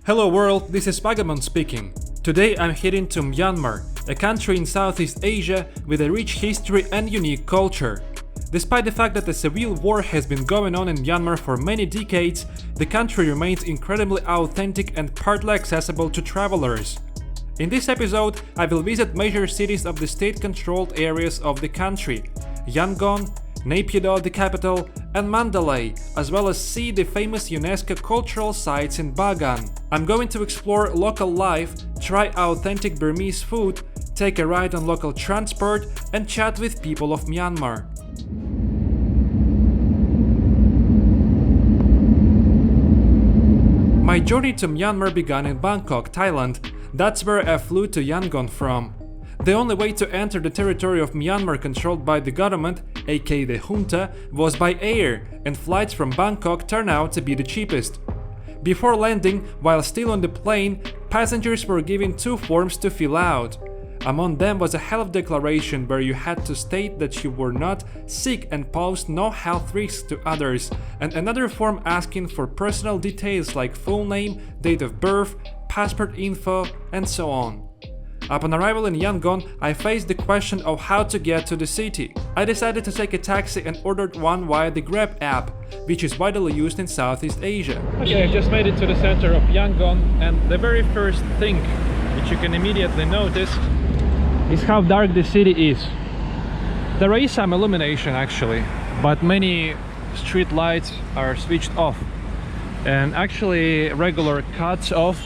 Hello world, this is Vagabond speaking. Today I'm heading to Myanmar, a country in Southeast Asia with a rich history and unique culture. Despite the fact that a civil war has been going on in Myanmar for many decades, the country remains incredibly authentic and partly accessible to travelers. In this episode, I will visit major cities of the state-controlled areas of the country: Yangon, Naypyidaw, the capital, and Mandalay, as well as see the famous UNESCO cultural sites in Bagan. I'm going to explore local life, try authentic Burmese food, take a ride on local transport, and chat with people of Myanmar. My journey to Myanmar began in Bangkok, Thailand. That's where I flew to Yangon from. The only way to enter the territory of Myanmar controlled by the government, aka the junta, was by air, and flights from Bangkok turned out to be the cheapest. Before landing, while still on the plane, passengers were given two forms to fill out. Among them was a health declaration where you had to state that you were not sick and posed no health risks to others, and another form asking for personal details like full name, date of birth, passport info, and so on. Upon arrival in Yangon, I faced the question of how to get to the city. I decided to take a taxi and ordered one via the Grab app, which is widely used in Southeast Asia. Okay, I just made it to the center of Yangon, and the very first thing which you can immediately notice is how dark the city is. There is some illumination actually, but many street lights are switched off, and actually regular cuts off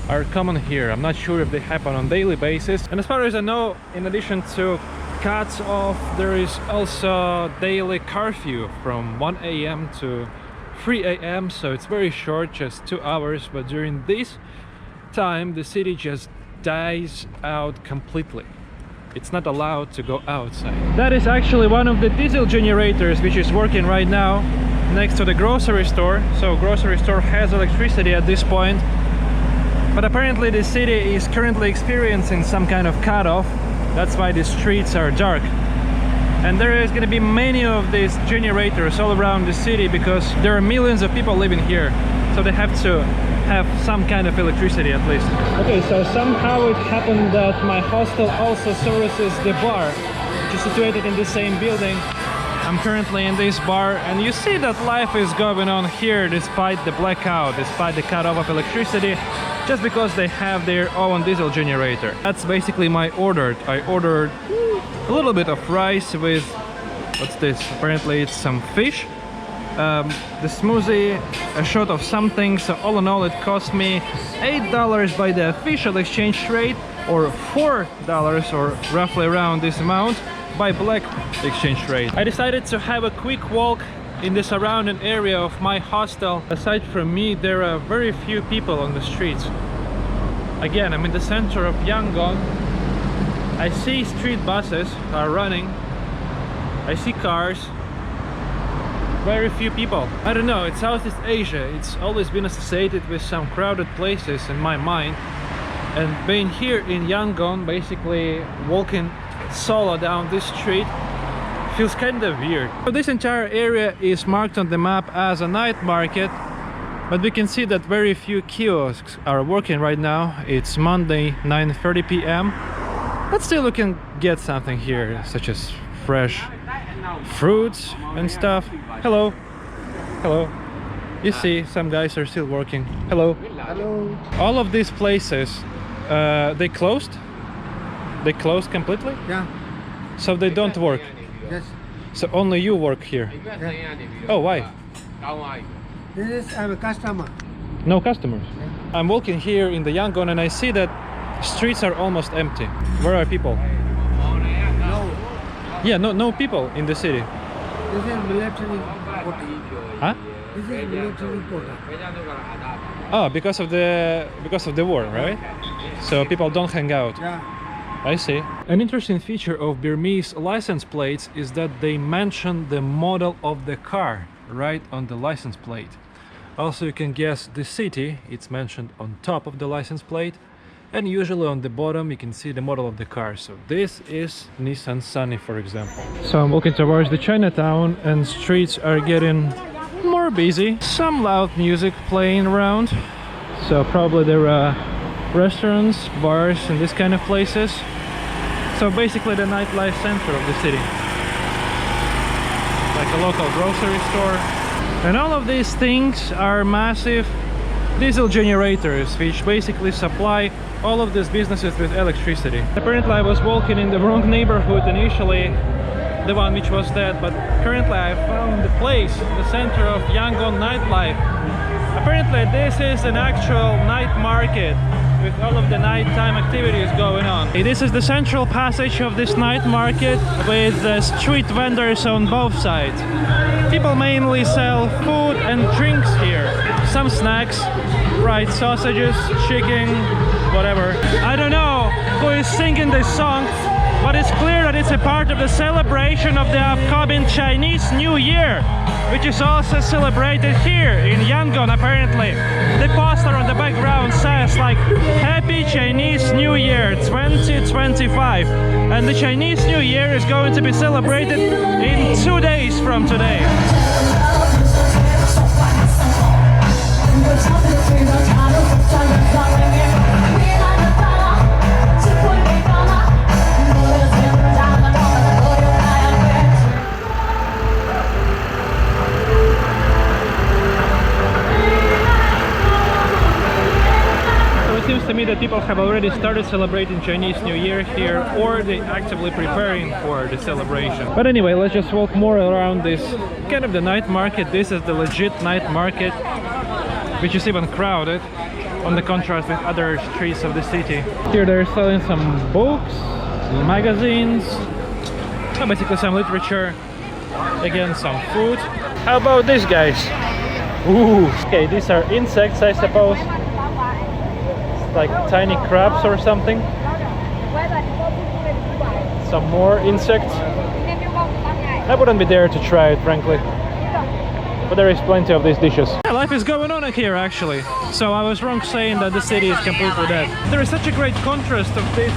are common here. I'm not sure if they happen on a daily basis. And as far as I know, in addition to cuts off, there is also daily curfew from 1 AM to 3 AM, so it's very short, just 2 hours, but during this time the city just dies out completely. It's not allowed to go outside. That is actually one of the diesel generators which is working right now next to the grocery store. So grocery store has electricity at this point. But apparently the city is currently experiencing some kind of cutoff. That's why the streets are dark. And there is going to be many of these generators all around the city because there are millions of people living here. So they have to have some kind of electricity at least. Okay, so somehow it happened that my hostel also services the bar, which is situated in the same building. I'm currently in this bar, and you see that life is going on here despite the blackout, despite the cut off of electricity, just because they have their own diesel generator. That's basically my order. I ordered a little bit of rice with, what's this? Apparently it's some fish, the smoothie, a shot of something. So all in all it cost me $8 by the official exchange rate, or $4, or roughly around this amount, by black exchange rate. I decided to have a quick walk in the surrounding area of my hostel. Aside from me, there are very few people on the streets. Again, I'm in the center of Yangon. I see street buses are running. I see cars. Very few people. I don't know, it's Southeast Asia. It's always been associated with some crowded places in my mind. And being here in Yangon, basically walking solo down this street, feels kind of weird. So this entire area is marked on the map as a night market, but we can see that very few kiosks are working right now. It's Monday, 9:30 p.m. but still you can get something here, such as fresh fruits and stuff. Hello. Hello. You see, some guys are still working. Hello. Hello. All of these places, they closed? They closed completely? Yeah. So they don't work? Yes. So only you work here? Yeah. Oh, why? This is I'm a customer. No customers? Yeah. I'm walking here in the Yangon and I see that streets are almost empty. Where are people? No. Yeah, no people in the city. This is military quota. Huh? This is military quota. Oh, because of the war, right? So people don't hang out. Yeah. I see. An interesting feature of Burmese license plates is that they mention the model of the car right on the license plate. Also, you can guess the city, it's mentioned on top of the license plate, and usually on the bottom you can see the model of the car. So this is Nissan Sunny, for example. So I'm walking towards the Chinatown and streets are getting more busy. Some loud music playing around. So probably there are restaurants, bars and this kind of places. So basically the nightlife center of the city. Like a local grocery store. And all of these things are massive diesel generators which basically supply all of these businesses with electricity. Apparently I was walking in the wrong neighborhood initially, the one which was dead, but currently I found the place, the center of Yangon nightlife. Apparently this is an actual night market with all of the nighttime activities going on. This is the central passage of this night market with street vendors on both sides. People mainly sell food and drinks here. Some snacks, fried sausages, chicken, whatever. I don't know who is singing this song, but it's clear that it's a part of the celebration of the upcoming Chinese New Year, which is also celebrated here in Yangon apparently. The poster on the background says like Happy Chinese New Year 2025, and the Chinese New Year is going to be celebrated in 2 days from today. Seems to me that people have already started celebrating Chinese New Year here, or they actively preparing for the celebration. But anyway, let's just walk more around this kind of the night market. This is the legit night market, which is even crowded on the contrast with other streets of the city. Here they're selling some books, magazines, basically some literature, again some food. How about these guys? Ooh, okay, these are insects, I suppose. Like tiny crabs or something. Some more insects. I wouldn't be there to try it, frankly. But there is plenty of these dishes. Yeah, life is going on here actually. So I was wrong saying that the city is completely dead. There is such a great contrast of this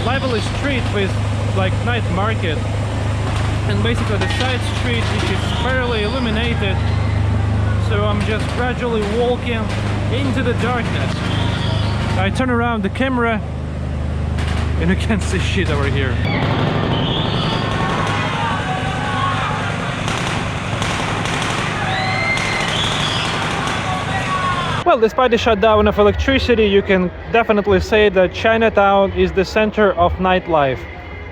lively street with like night market. And basically the side street which is fairly illuminated. So I'm just gradually walking into the darkness. I turn around the camera and you can't see shit over here. Well, despite the shutdown of electricity, you can definitely say that Chinatown is the center of nightlife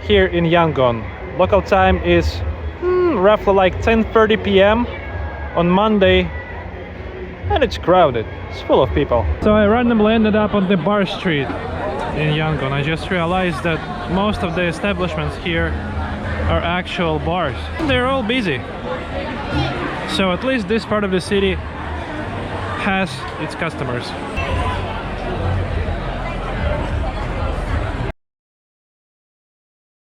here in Yangon. Local time is roughly like 10:30 p.m. on Monday. And it's crowded, it's full of people. So I randomly ended up on the bar street in Yangon. I just realized that most of the establishments here are actual bars. They're all busy. So at least this part of the city has its customers.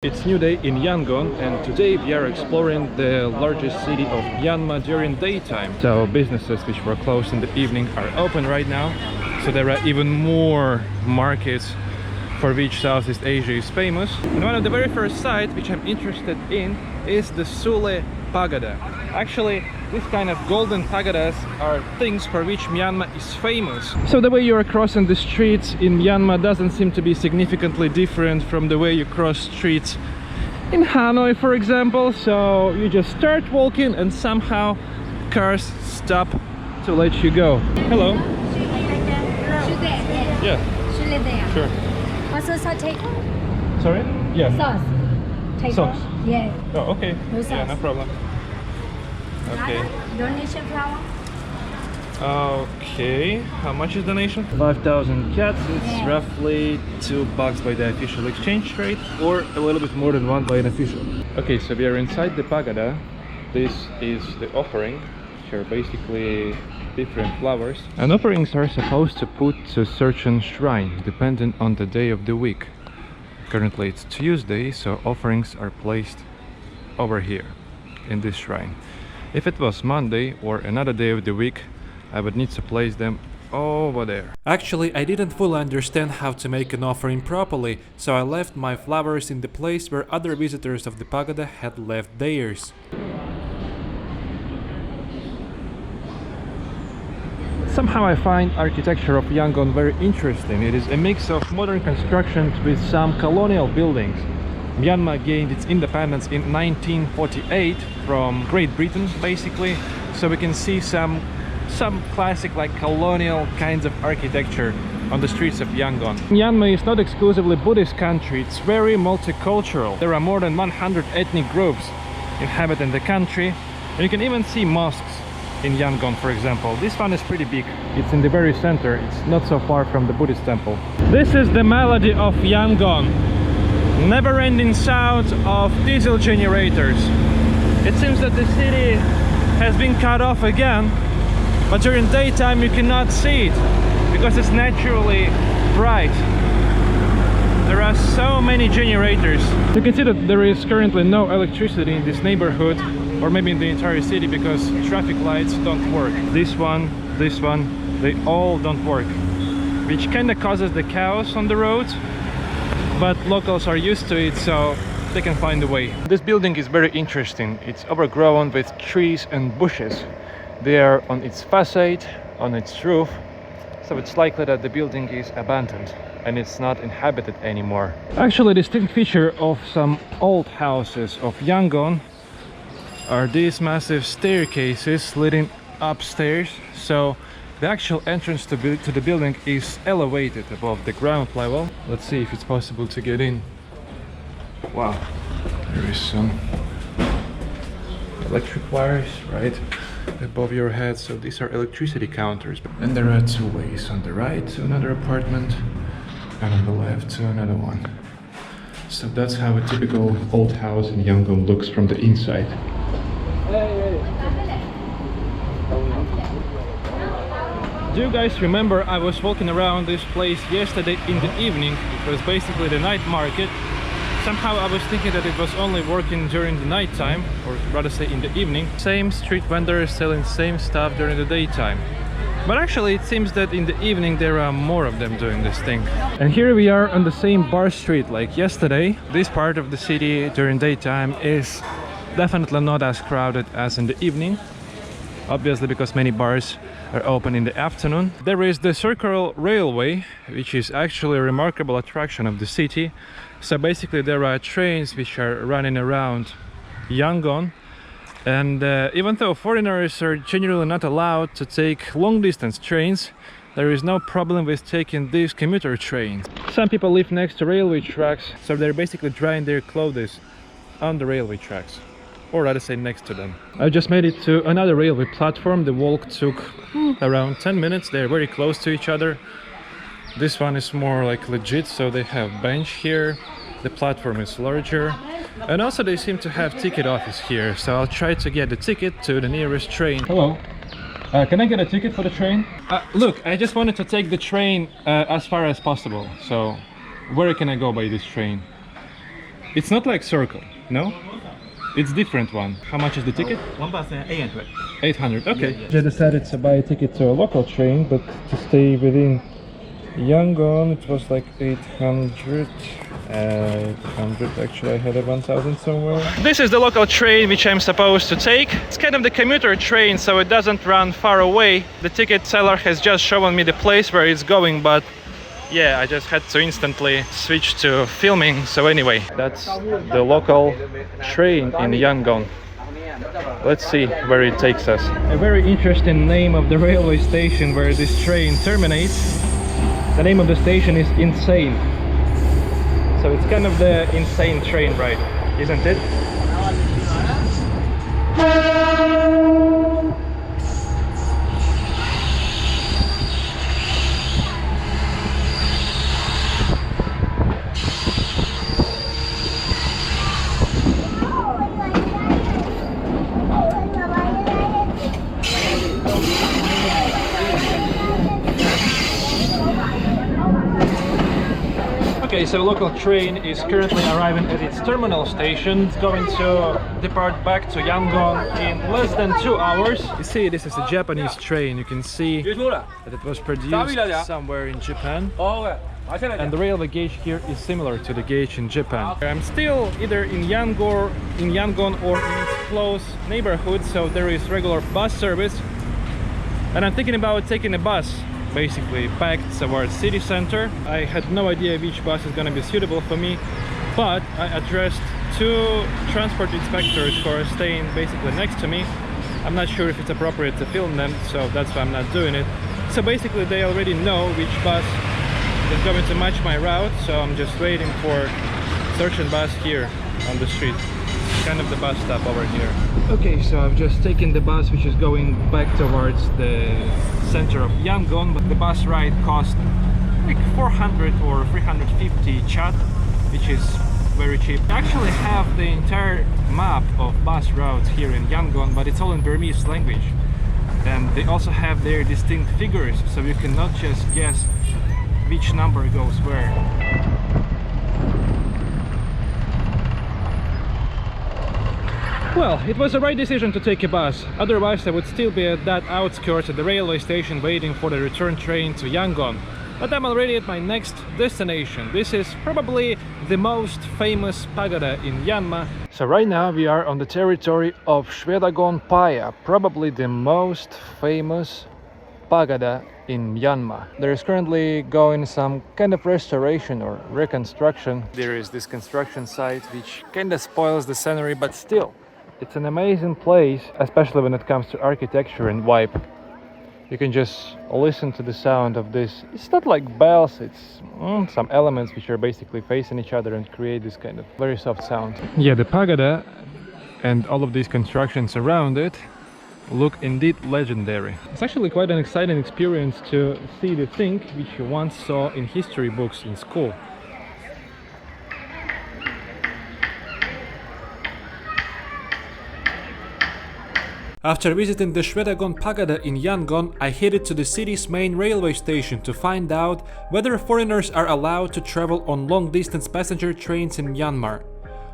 It's new day in Yangon, and today we are exploring the largest city of Myanmar during daytime. So businesses which were closed in the evening are open right now. So there are even more markets for which Southeast Asia is famous. And one of the very first sites which I'm interested in is the Sule pagoda. Actually, this kind of golden pagodas are things for which Myanmar is famous. So the way you are crossing the streets in Myanmar doesn't seem to be significantly different from the way you cross streets in Hanoi, for example. So you just start walking and somehow cars stop to let you go. Hello. Yeah. Sure. What's the sauce take? Sorry? Yeah. Sauce. Take Sauce. Yeah. Oh, okay. No sauce. Yeah, no problem. Okay. Donation flower? Okay. How much is donation? 5,000 kyats. It's roughly $2 by the official exchange rate, or a little bit more than one by an official. Okay, so we are inside the pagoda. This is the offering, which are basically different flowers. And offerings are supposed to put to a certain shrine, depending on the day of the week. Currently it's Tuesday, so offerings are placed over here, in this shrine. If it was Monday or another day of the week, I would need to place them over there. Actually, I didn't fully understand how to make an offering properly, so I left my flowers in the place where other visitors of the pagoda had left theirs. Somehow I find architecture of Yangon very interesting. It is a mix of modern constructions with some colonial buildings. Myanmar gained its independence in 1948 from Great Britain, basically, so we can see some classic like colonial kinds of architecture on the streets of Yangon. Myanmar is not exclusively Buddhist country, it's very multicultural. There are more than 100 ethnic groups inhabiting the country, and you can even see mosques in Yangon, for example. This one is pretty big. It's in the very center. It's not so far from the Buddhist temple. This is the melody of Yangon. Never-ending sound of diesel generators. It seems that the city has been cut off again, but during daytime you cannot see it because it's naturally bright. There are so many generators. You can see that there is currently no electricity in this neighborhood, or maybe in the entire city, because traffic lights don't work. This one, they all don't work, which kind of causes the chaos on the road, but locals are used to it, so they can find a way. This building is very interesting. It's overgrown with trees and bushes. They are on its facade, on its roof, so it's likely that the building is abandoned and it's not inhabited anymore. Actually, a distinct feature of some old houses of Yangon are these massive staircases leading upstairs, so the actual entrance to the building is elevated above the ground level. Let's see if it's possible to get in. Wow, there is some electric wires right above your head, so these are electricity counters. And there are two ways: on the right to another apartment and on the left to another one. So that's how a typical old house in Yangon looks from the inside. Do you guys remember I was walking around this place yesterday in the evening? It was basically the night market. Somehow I was thinking that it was only working during the night time, or rather say in the evening. Same street vendors selling same stuff during the daytime. But actually it seems that in the evening there are more of them doing this thing. And here we are on the same bar street like yesterday. This part of the city during daytime is definitely not as crowded as in the evening, obviously because many bars are open in the afternoon. There is the Circular Railway, which is actually a remarkable attraction of the city. So basically there are trains which are running around Yangon, and even though foreigners are generally not allowed to take long distance trains, there is no problem with taking these commuter trains. Some people live next to railway tracks, so they're basically drying their clothes on the railway tracks, or rather say next to them. I just made it to another railway platform. The walk took around 10 minutes. They're very close to each other. This one is more like legit, so they have bench here. The platform is larger, and also they seem to have ticket office here, so I'll try to get the ticket to the nearest train. Hello, can I get a ticket for the train? Look, I just wanted to take the train as far as possible, so where can I go by this train? It's not like Circle, no? It's different one. How much is the ticket? 800. 800, okay. I decided to buy a ticket to a local train, but to stay within Yangon it was like 800. 800, actually I had a 1000 somewhere. This is the local train which I'm supposed to take. It's kind of the commuter train, so it doesn't run far away. The ticket seller has just shown me the place where it's going, but yeah, I just had to instantly switch to filming. So anyway, that's the local train in Yangon. Let's see where it takes us. A very interesting name of the railway station where this train terminates. The name of the station is Insane. So it's kind of the insane train ride, isn't it? Okay, so local train is currently arriving at its terminal station. It's going to depart back to Yangon in less than 2 hours. You see, this is a Japanese train. You can see that it was produced somewhere in Japan. And the railway gauge here is similar to the gauge in Japan. I'm still either in Yangon or in its close neighborhood, so there is regular bus service. And I'm thinking about taking a bus, basically back towards city center. I had no idea which bus is gonna be suitable for me, but I addressed 2 transport inspectors who are staying basically next to me. I'm not sure if it's appropriate to film them, so that's why I'm not doing it. So basically they already know which bus is going to match my route, so I'm just waiting for certain bus here on the street. Kind of the bus stop over here. Okay, so I've just taken the bus which is going back towards the center of Yangon, but the bus ride cost like 400 or 350 kyat, which is very cheap. I actually have the entire map of bus routes here in Yangon, but it's all in Burmese language. And they also have their distinct figures, so you cannot just guess which number goes where. Well, it was the right decision to take a bus, otherwise I would still be at that outskirts at the railway station waiting for the return train to Yangon. But I'm already at my next destination. This is probably the most famous pagoda in Myanmar. So right now we are on the territory of Shwedagon Paya, probably the most famous pagoda in Myanmar. There is currently going some kind of restoration or reconstruction. There is this construction site which kind of spoils the scenery, but still, it's an amazing place, especially when it comes to architecture and vibe. You can just listen to the sound of this. It's not like bells, it's some elements which are basically facing each other and create this kind of very soft sound. Yeah, the pagoda and all of these constructions around it look indeed legendary. It's actually quite an exciting experience to see the thing which you once saw in history books in school. After visiting the Shwedagon Pagoda in Yangon, I headed to the city's main railway station to find out whether foreigners are allowed to travel on long-distance passenger trains in Myanmar.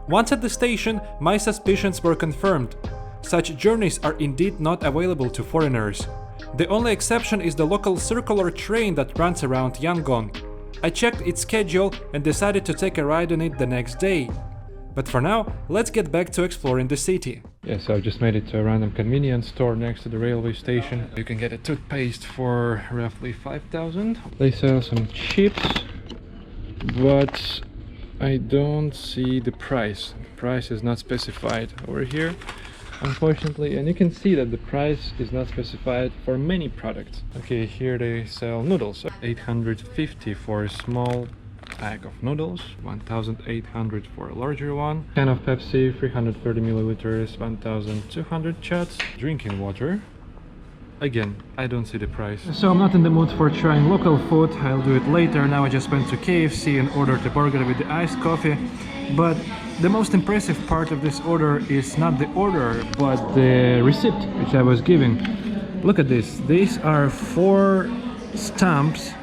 Once at the station, my suspicions were confirmed. Such journeys are indeed not available to foreigners. The only exception is the local circular train that runs around Yangon. I checked its schedule and decided to take a ride on it the next day. But for now, let's get back to exploring the city. Yeah, so I've just made it to a random convenience store next to the railway station. You can get a toothpaste for roughly 5,000. They sell some chips, but I don't see the price. The price is not specified over here, unfortunately, and you can see that the price is not specified for many products. Okay, here they sell noodles. 850 for a small pack of noodles, 1,800 for a larger one. Can of Pepsi, 330 milliliters, 1,200 kyats. Drinking water. Again, I don't see the price. So I'm not in the mood for trying local food, I'll do it later. Now I just went to KFC and ordered a burger with the iced coffee. But the most impressive part of this order is not the order, but the receipt which I was given. Look at this. These are 4 stamps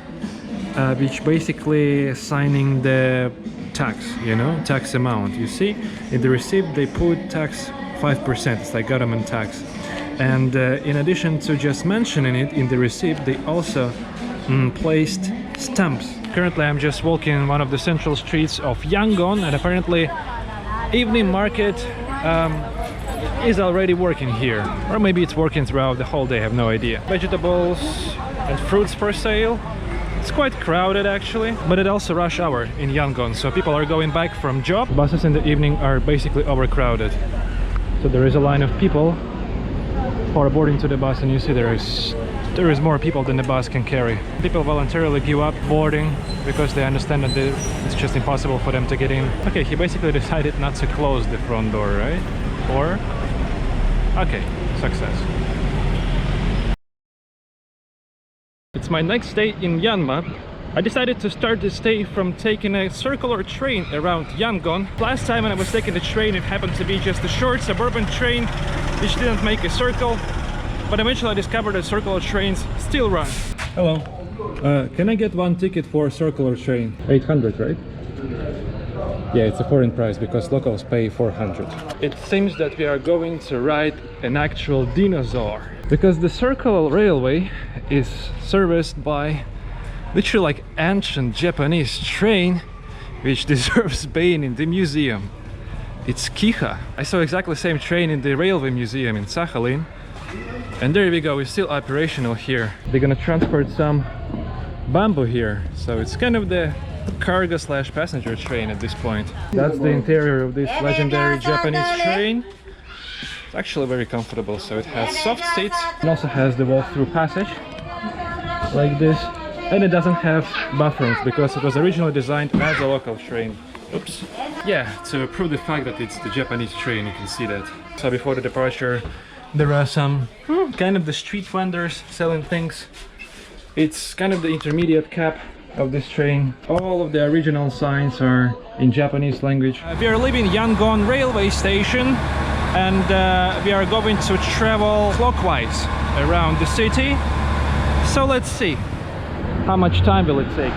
which basically signing the tax, you know, tax amount. You see, in the receipt they put tax 5%, it's like government tax. And in addition to just mentioning it in the receipt, they also placed stamps. Currently I'm just walking one of the central streets of Yangon, and apparently evening market is already working here. Or maybe it's working throughout the whole day, I have no idea. Vegetables and fruits for sale. It's quite crowded actually, but it's also rush hour in Yangon, so people are going back from job. Buses in the evening are basically overcrowded. So there is a line of people who are boarding to the bus, and you see there is more people than the bus can carry. People voluntarily give up boarding because they understand that it's just impossible for them to get in. Okay, he basically decided not to close the front door, right? Or... okay, success. It's my next day in Myanmar. I decided to start this day from taking a circular train around Yangon. Last time when I was taking the train, it happened to be just a short suburban train which didn't make a circle, but eventually I discovered that circular trains still run. Hello, can I get one ticket for a circular train? 800, right? Yeah, it's a foreign price because locals pay 400. It seems that we are going to ride an actual dinosaur, because the circular railway is serviced by literally like ancient Japanese train which deserves being in the museum. It's Kiha. I saw exactly the same train in the railway museum in Sakhalin, And there we go, we're still operational here. They're gonna transport some bamboo here, so it's kind of the cargo slash passenger train at this point. That's the interior of this legendary Japanese train. It's actually very comfortable, so it has soft seats. It also has the walk-through passage like this, and it doesn't have bathrooms because it was originally designed as a local train. Oops. Yeah, to prove the fact that it's the Japanese train, you can see that. So before the departure, there are some kind of the street vendors selling things. It's kind of the intermediate cap of this train. All of the original signs are in Japanese language. We are leaving Yangon railway station, and we are going to travel clockwise around the city. So let's see, how much time will it take?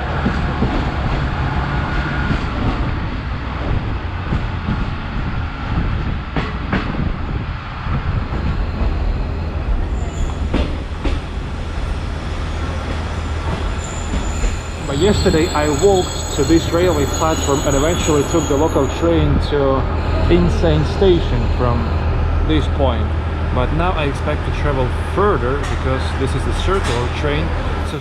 But yesterday I walked to this railway platform and eventually took the local train to Insane Station from this point. But now I expect to travel further because this is the circular train. So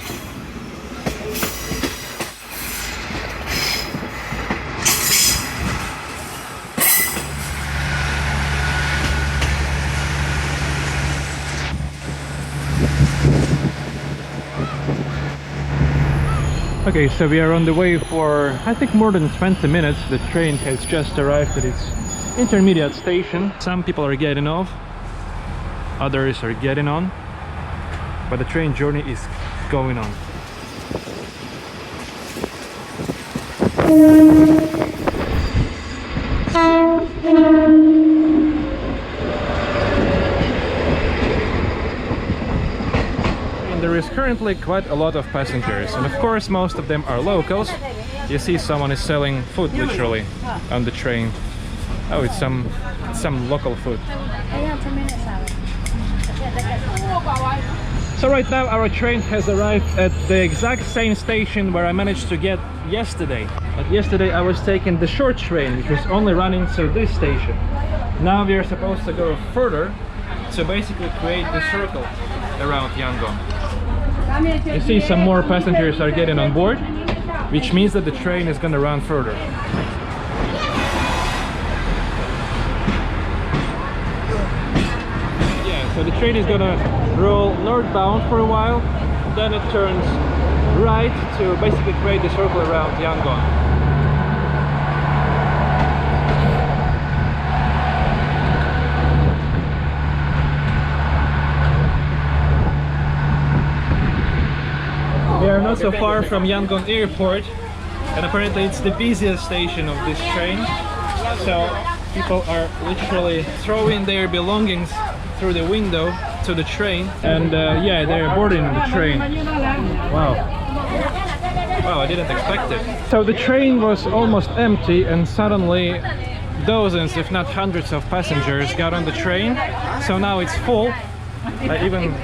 okay, so we are on the way for I think more than 20 minutes. The train has just arrived at its intermediate station. Some people are getting off, others are getting on, but the train journey is going on. And there is currently quite a lot of passengers, and of course most of them are locals. You see someone is selling food literally on the train. Oh, it's some local food. So right now our train has arrived at the exact same station where I managed to get yesterday. But yesterday I was taking the short train, which was only running to this station. Now we are supposed to go further to basically create the circle around Yangon. You see some more passengers are getting on board, which means that the train is going to run further. So the train is gonna roll northbound for a while, then it turns right to basically create the circle around Yangon. We are not so far from Yangon airport, and apparently it's the busiest station of this train. So people are literally throwing their belongings through the window to the train, and yeah, they're boarding the train. Wow. Wow, I didn't expect it. So the train was almost empty, and suddenly dozens, if not hundreds of passengers got on the train. So now it's full. I even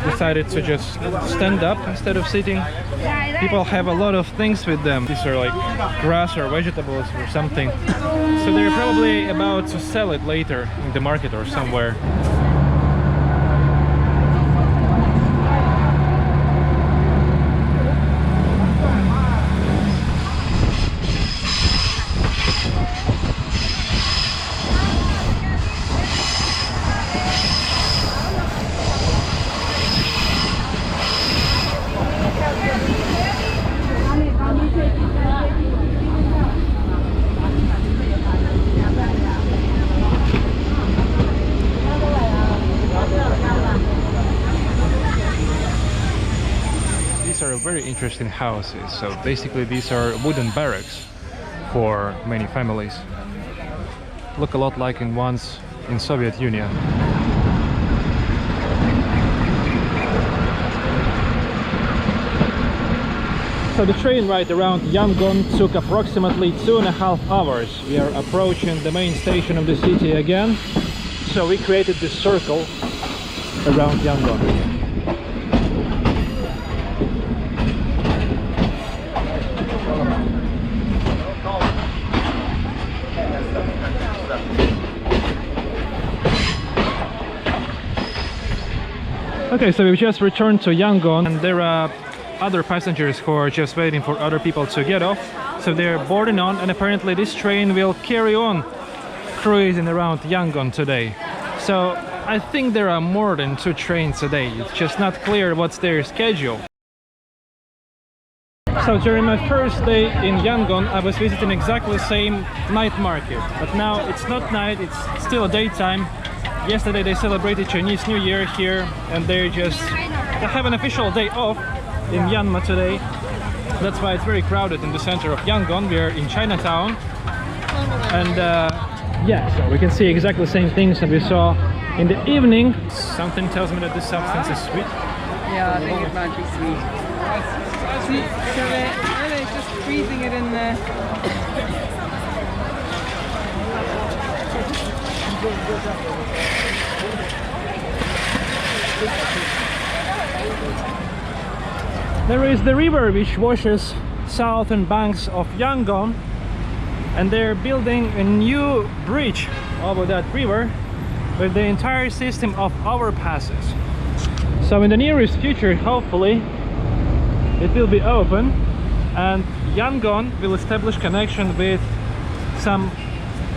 decided to just stand up instead of sitting. People have a lot of things with them. These are like grass or vegetables or something. So they're probably about to sell it later in the market or somewhere. Very interesting houses. So basically these are wooden barracks for many families. Look a lot like in ones in Soviet Union. So the train ride around Yangon took approximately 2.5 hours. We are approaching the main station of the city again. So we created this circle around Yangon. Okay, so we've just returned to Yangon, and there are other passengers who are just waiting for other people to get off. So they're boarding on, and apparently this train will carry on cruising around Yangon today. So I think there are more than 2 trains a day. It's just not clear what's their schedule. So during my first day in Yangon, I was visiting exactly the same night market. But now it's not night, it's still daytime. Yesterday they celebrated Chinese New Year here, and they have an official day off in Myanmar today. That's why it's very crowded in the center of Yangon. We're in Chinatown, and yeah, so we can see exactly the same things that we saw in the evening. Something tells me that this substance is sweet. Yeah, I think it might be sweet. See, so they're just freezing it in there. There is the river which washes southern banks of Yangon, and they're building a new bridge over that river with the entire system of overpasses. So in the nearest future, hopefully, it will be open and Yangon will establish connection with some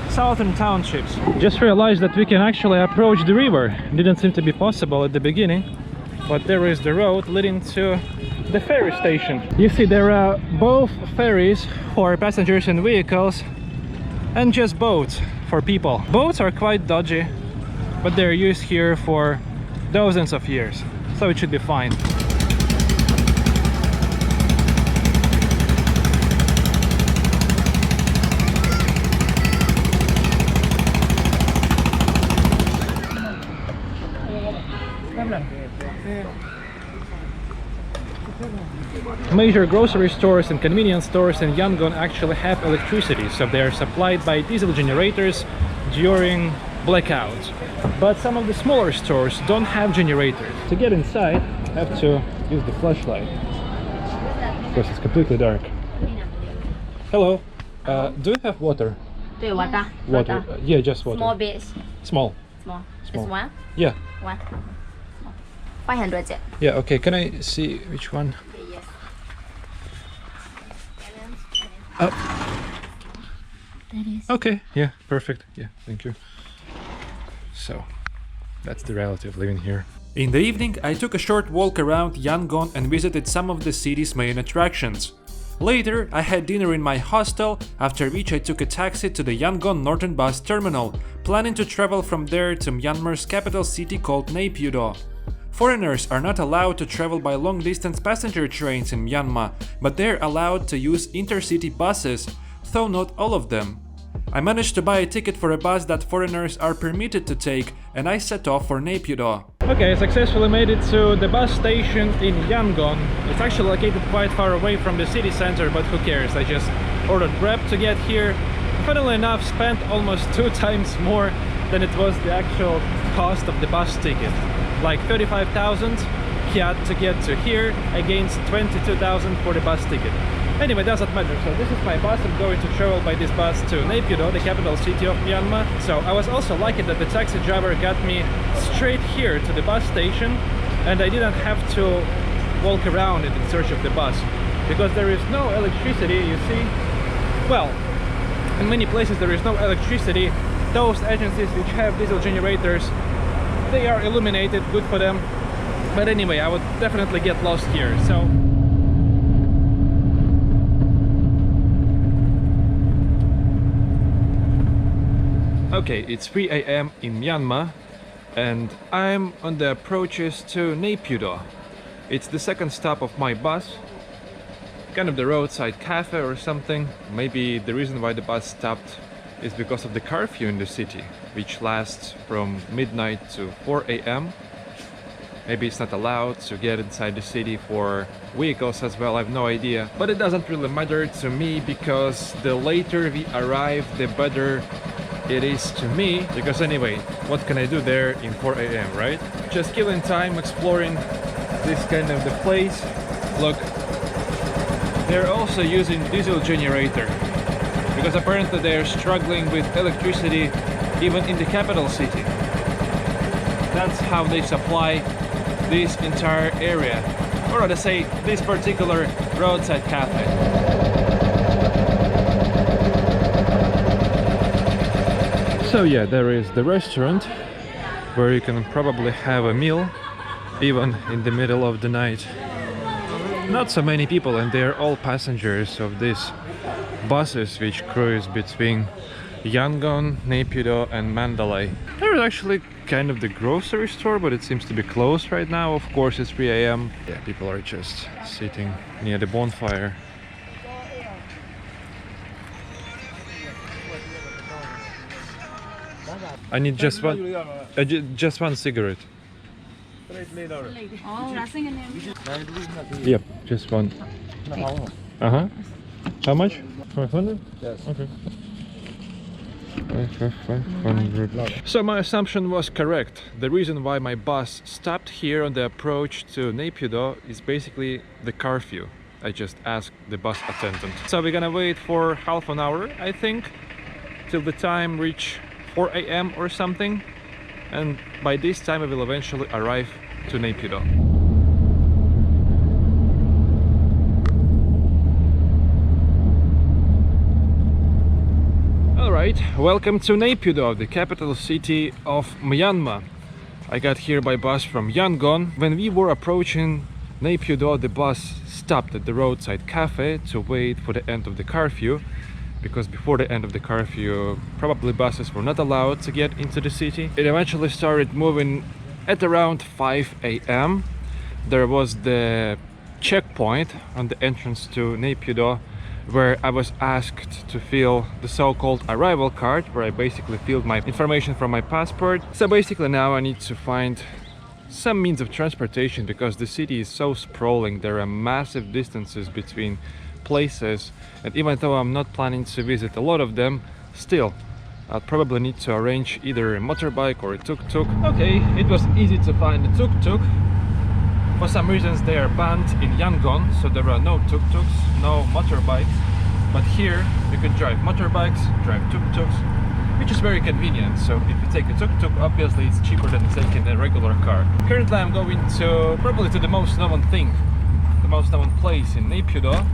southern townships. Just realized that we can actually approach the river. It didn't seem to be possible at the beginning, but there is the road leading to the ferry station. You see, there are both ferries for passengers and vehicles, and just boats for people. Boats are quite dodgy, but they're used here for dozens of years, so it should be fine. Major grocery stores and convenience stores in Yangon actually have electricity, so they are supplied by diesel generators during blackouts. But some of the smaller stores don't have generators. To get inside, I have to use the flashlight because it's completely dark. Hello, do you have water? Water. Water. Yeah, just water. Small bit. Small. Small. Small. It's one? Yeah. One. 500. Yeah, okay. Can I see which one? Yes. Oh. That is. Okay, yeah, perfect. Yeah, thank you. So, that's the reality of living here. In the evening, I took a short walk around Yangon and visited some of the city's main attractions. Later, I had dinner in my hostel, after which I took a taxi to the Yangon Northern Bus Terminal, planning to travel from there to Myanmar's capital city called Naypyidaw. Foreigners are not allowed to travel by long-distance passenger trains in Myanmar, but they're allowed to use intercity buses, though not all of them. I managed to buy a ticket for a bus that foreigners are permitted to take, and I set off for Naypyidaw. Okay, I successfully made it to the bus station in Yangon. It's actually located quite far away from the city center, but who cares? I just ordered Grab to get here. Funnily enough, spent almost 2 times more than it was the actual cost of the bus ticket. Like 35,000 kyat to get to here against 22,000 for the bus ticket. Anyway, doesn't matter. So this is my bus. I'm going to travel by this bus to Naypyidaw, the capital city of Myanmar. So I was also lucky that the taxi driver got me straight here to the bus station, and I didn't have to walk around in search of the bus because there is no electricity, you see. Well, in many places there is no electricity. Those agencies which have diesel generators, they are illuminated, good for them. But anyway, I would definitely get lost here. So okay, it's 3 AM in Myanmar, and I'm on the approaches to Naypyidaw. It's the second stop of my bus, kind of the roadside cafe or something. Maybe the reason why the bus stopped is because of the curfew in the city, which lasts from midnight to 4 AM. Maybe it's not allowed to get inside the city for vehicles as well, I have no idea. But it doesn't really matter to me, because the later we arrive, the better it is to me. Because anyway, what can I do there in 4 AM, right? Just killing time exploring this kind of the place. Look, they're also using diesel generator, because apparently they're struggling with electricity even in the capital city. That's how they supply this entire area, or rather say this particular roadside cafe. So yeah, there is the restaurant where you can probably have a meal even in the middle of the night. Not so many people, and they're all passengers of these buses which cruise between Yangon, Naypyidaw and Mandalay. There is actually kind of the grocery store, but it seems to be closed right now. Of course, it's 3 a.m. Yeah, people are just sitting near the bonfire. I need just one cigarette. Yep, just one. Uh-huh. How much? 500? Yes. Okay. 500. So my assumption was correct. The reason why my bus stopped here on the approach to Naypyidaw is basically the curfew. I just asked the bus attendant. So we're gonna wait for half an hour, I think, till the time reach 4 a.m. or something, and by this time I will eventually arrive to Naypyidaw. Alright, welcome to Naypyidaw, the capital city of Myanmar. I got here by bus from Yangon. When we were approaching Naypyidaw, the bus stopped at the roadside cafe to wait for the end of the curfew, because before the end of the curfew probably buses were not allowed to get into the city. It eventually started moving at around 5 a.m. There was the checkpoint on the entrance to Naypyidaw where I was asked to fill the so-called arrival card, where I basically filled my information from my passport. So basically now I need to find some means of transportation, because the city is so sprawling. There are massive distances between places, and even though I'm not planning to visit a lot of them, still I'll probably need to arrange either a motorbike or a tuk-tuk. Okay, it was easy to find a tuk-tuk. For some reasons they are banned in Yangon, so there are no tuk-tuks, no motorbikes, but here you can drive motorbikes, drive tuk-tuks, which is very convenient. So if you take a tuk-tuk, obviously it's cheaper than taking a regular car. Currently I'm going to probably to the most known thing, the most known place in Naypyidaw,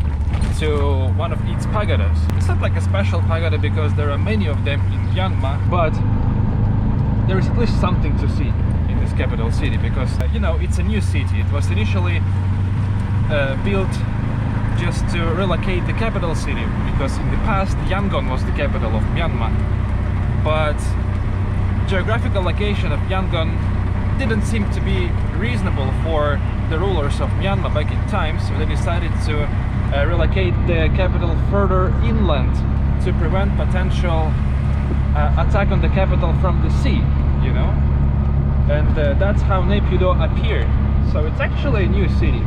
to one of its pagodas. It's not like a special pagoda because there are many of them in Myanmar, but there is at least something to see in this capital city, because you know, it's a new city. It was initially built just to relocate the capital city, because in the past Yangon was the capital of Myanmar, but geographical location of Yangon didn't seem to be reasonable for the rulers of Myanmar back in time, so they decided to relocate the capital further inland to prevent potential attack on the capital from the sea, you know, and that's how Naypyidaw appeared. So it's actually a new city.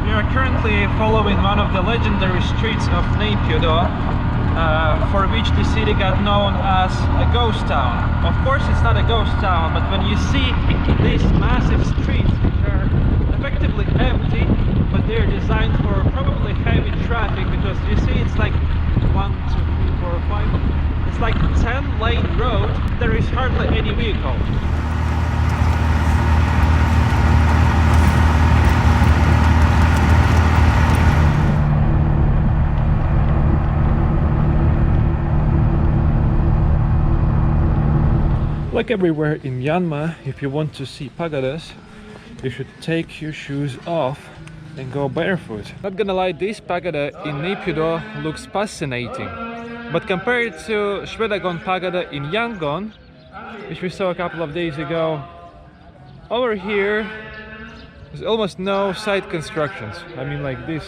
We are currently following one of the legendary streets of Naypyidaw, for which the city got known as a ghost town. Of course it's not a ghost town, but when you see these massive streets which are effectively empty, but they're designed for probably heavy traffic, because you see it's like 1, 2, 3, 4, 5, it's like 10-lane road. There is hardly any vehicle. Like everywhere in Myanmar, if you want to see pagodas, you should take your shoes off and go barefoot. Not gonna lie, this pagoda in Naypyidaw looks fascinating, but compared to Shwedagon pagoda in Yangon, which we saw a couple of days ago, over here there's almost no side constructions. I mean, like these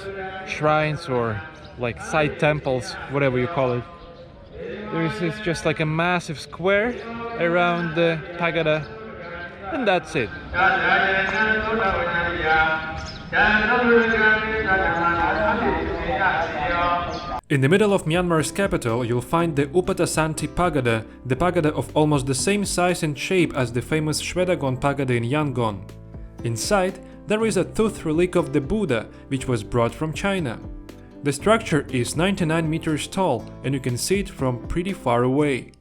shrines or like side temples, whatever you call it. There is just like a massive square around the pagoda, and that's it. In the middle of Myanmar's capital, you'll find the Upatasanti Pagoda, the pagoda of almost the same size and shape as the famous Shwedagon Pagoda in Yangon. Inside, there is a tooth relic of the Buddha, which was brought from China. The structure is 99 meters tall and you can see it from pretty far away.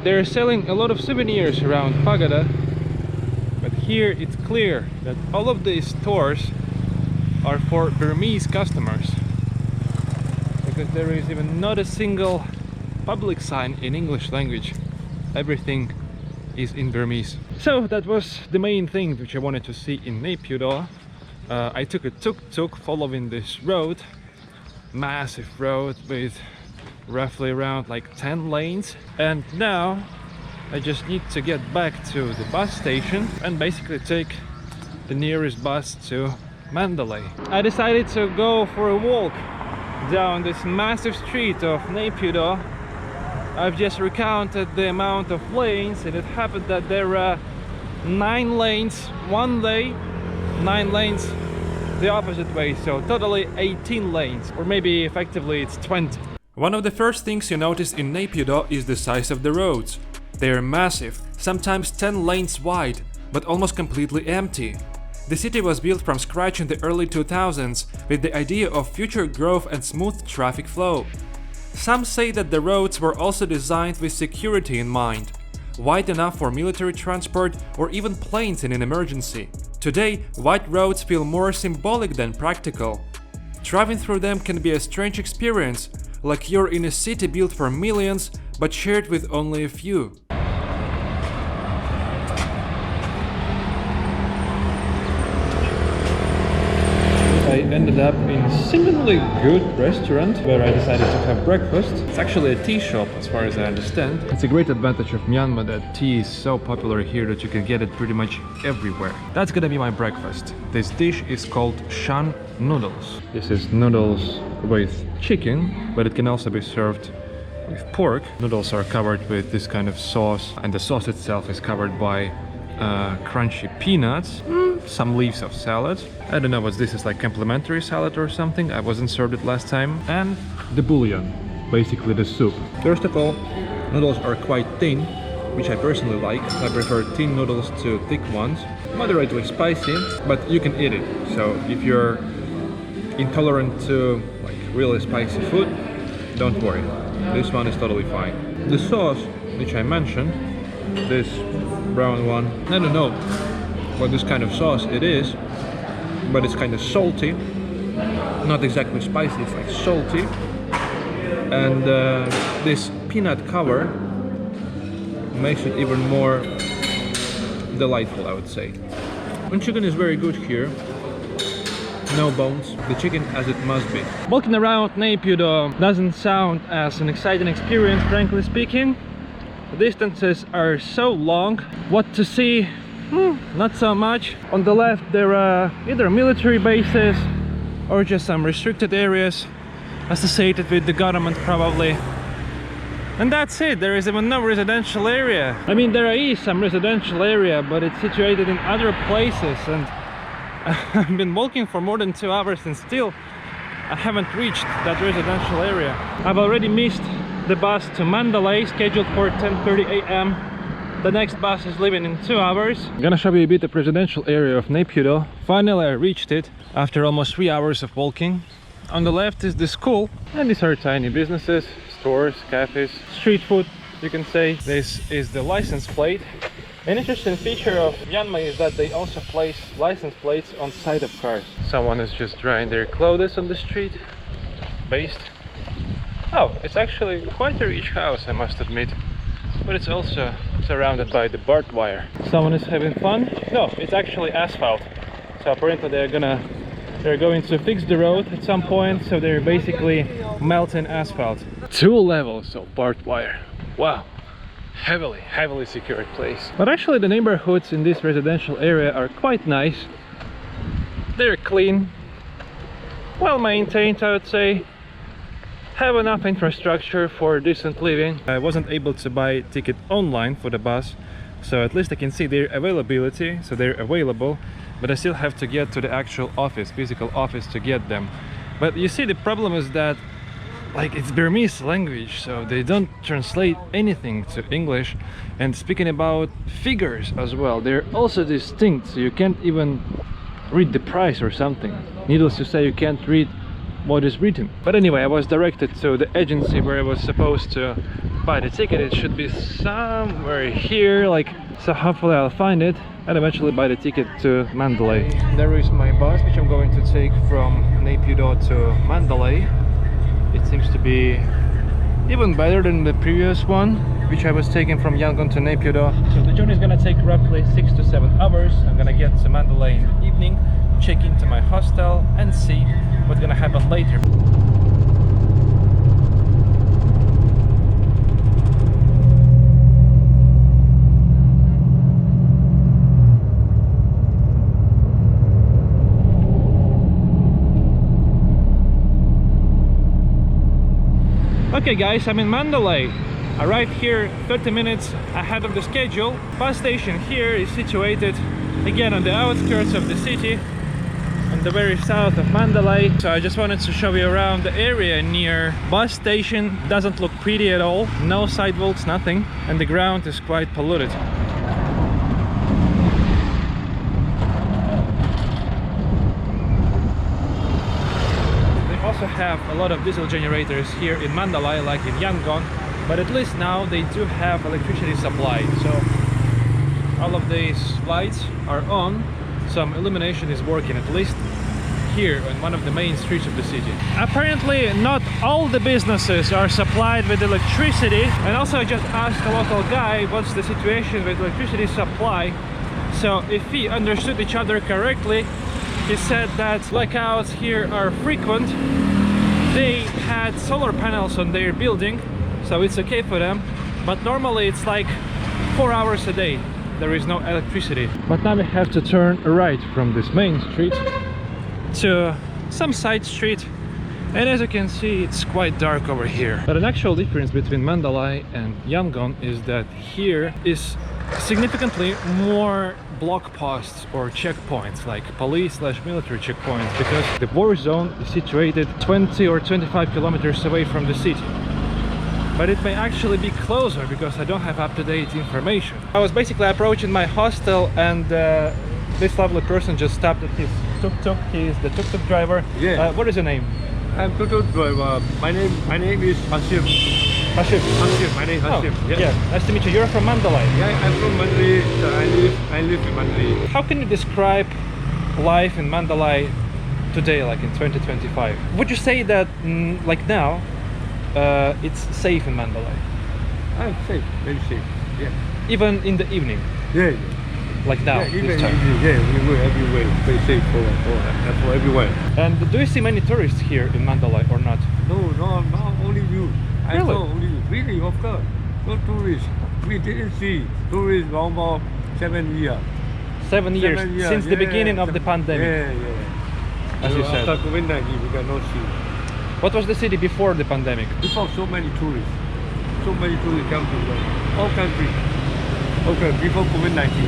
They're selling a lot of souvenirs around Pagoda, but here it's clear that all of these stores are for Burmese customers, because there is even not a single public sign in English language. Everything is in Burmese. So that was the main thing which I wanted to see in Naypyidaw. I took a tuk-tuk following this road, massive road with roughly around like 10 lanes, and now I just need to get back to the bus station and basically take the nearest bus to Mandalay. I decided to go for a walk down this massive street of Naypyidaw. I've just recounted the amount of lanes, and it happened that there are 9 lanes one way, 9 lanes the opposite way, so totally 18 lanes, or maybe effectively it's 20. One of the first things you notice in Naypyidaw is the size of the roads. They are massive, sometimes 10 lanes wide, but almost completely empty. The city was built from scratch in the early 2000s with the idea of future growth and smooth traffic flow. Some say that the roads were also designed with security in mind, wide enough for military transport or even planes in an emergency. Today, wide roads feel more symbolic than practical. Driving through them can be a strange experience, like you're in a city built for millions but shared with only a few. I ended up in a seemingly good restaurant where I decided to have breakfast. It's actually a tea shop as far as I understand. It's a great advantage of Myanmar that tea is so popular here that you can get it pretty much everywhere. That's gonna be my breakfast. This dish is called shan noodles. This is noodles with chicken, but it can also be served with pork. Noodles are covered with this kind of sauce, and the sauce itself is covered by crunchy peanuts, some leaves of salad. I don't know what this is, like complimentary salad or something. I wasn't served it last time. And the bouillon, basically the soup. First of all, noodles are quite thin, which I personally like. I prefer thin noodles to thick ones. Moderately spicy, but you can eat it. So if you're intolerant to like really spicy food, don't worry. This one is totally fine. The sauce, which I mentioned, this brown one, I don't know what this kind of sauce it is, but it's kind of salty, not exactly spicy, it's like salty. And this peanut cover makes it even more delightful, I would say. And chicken is very good here. No bones, the chicken as it must be. Walking around Naypyidaw doesn't sound as an exciting experience, frankly speaking. The distances are so long. What to see? Not so much. On the left there are either military bases or just some restricted areas associated with the government probably. And that's it. There is even no residential area. I mean, there is some residential area, but it's situated in other places, and I've been walking for more than 2 hours and still I haven't reached that residential area. I've already missed the bus to Mandalay, scheduled for 10:30 a.m. The next bus is leaving in 2 hours. I'm gonna show you a bit of residential area of Naypyidaw. Finally I reached it after almost 3 hours of walking. On the left is the school, and these are tiny businesses, stores, cafes, street food, you can say. This is the license plate. An interesting feature of Myanmar is that they also place license plates on side of cars. Someone is just drying their clothes on the street. Based. Oh, it's actually quite a rich house, I must admit. But it's also surrounded by the barbed wire. Someone is having fun. No, it's actually asphalt. So apparently they're going to fix the road at some point, so they're basically melting asphalt. 2 levels of barbed wire. Wow. Heavily secured place. But actually the neighborhoods in this residential area are quite nice. They're clean, well maintained, I would say. Have enough infrastructure for decent living. I wasn't able to buy a ticket online for the bus, So at least I can see their availability, so they're available, but I still have to get to the actual office, physical office, to get them. But you see, the problem is that like it's Burmese language, so they don't translate anything to English. And speaking about figures as well, they're also distinct, so you can't even read the price or something. Needless to say, you can't read what is written. But anyway, I was directed to the agency where I was supposed to buy the ticket. It should be somewhere here, like, so hopefully I'll find it and eventually buy the ticket to Mandalay. There is my bus, which I'm going to take from Naypyidaw to Mandalay. It seems to be even better than the previous one, which I was taking from Yangon to Naypyidaw. So the journey is gonna take roughly 6 to 7 hours. I'm gonna get to Mandalay in the evening, check into my hostel and see what's gonna happen later. Okay guys, I'm in Mandalay. I arrived here 30 minutes ahead of the schedule. Bus station here is situated again on the outskirts of the city, on the very south of Mandalay. So I just wanted to show you around the area near bus station. Doesn't look pretty at all, no sidewalks, nothing, and the ground is quite polluted. Also have a lot of diesel generators here in Mandalay, like in Yangon, but at least now they do have electricity supply, so all of these lights are on. Some illumination is working, at least here on one of the main streets of the city. Apparently not all the businesses are supplied with electricity, and also I just asked a local guy what's the situation with electricity supply. So if we understood each other correctly, he said that blackouts here are frequent. They had solar panels on their building, so it's okay for them, but normally it's like 4 hours a day there is no electricity. But now we have to turn right from this main street to some side street, and as you can see, it's quite dark over here. But an actual difference between Mandalay and Yangon is that here is significantly more block posts or checkpoints, like police/military checkpoints, because the war zone is situated 20 or 25 kilometers away from the city. But it may actually be closer because I don't have up-to-date information. I was basically approaching my hostel, and this lovely person just stopped at his tuk-tuk. He is the tuk-tuk driver. Yeah. What is your name? I'm tuk-tuk driver. My name is Hashim. Hashim. Hashim. My name is Hashim. Oh, yeah. Nice to meet you. You're from Mandalay. Yeah, I'm from Mandalay. So I live in Mandalay. How can you describe life in Mandalay today, like in 2025? Would you say that, like now, it's safe in Mandalay? I'm safe, very safe. Yeah. Even in the evening? Yeah. Like now, Yeah, even this time? yeah, we were everywhere. Very safe for everywhere. And do you see many tourists here in Mandalay or not? No, not only you. I Really? saw only you. Really, of course. No tourists. We didn't see tourists for about 7 years. 7 years, since the beginning of the pandemic, Yeah. as you said. After COVID-19, we cannot see. What was the city before the pandemic? Before, so many tourists. So many tourists come to all countries. Okay, before COVID-19.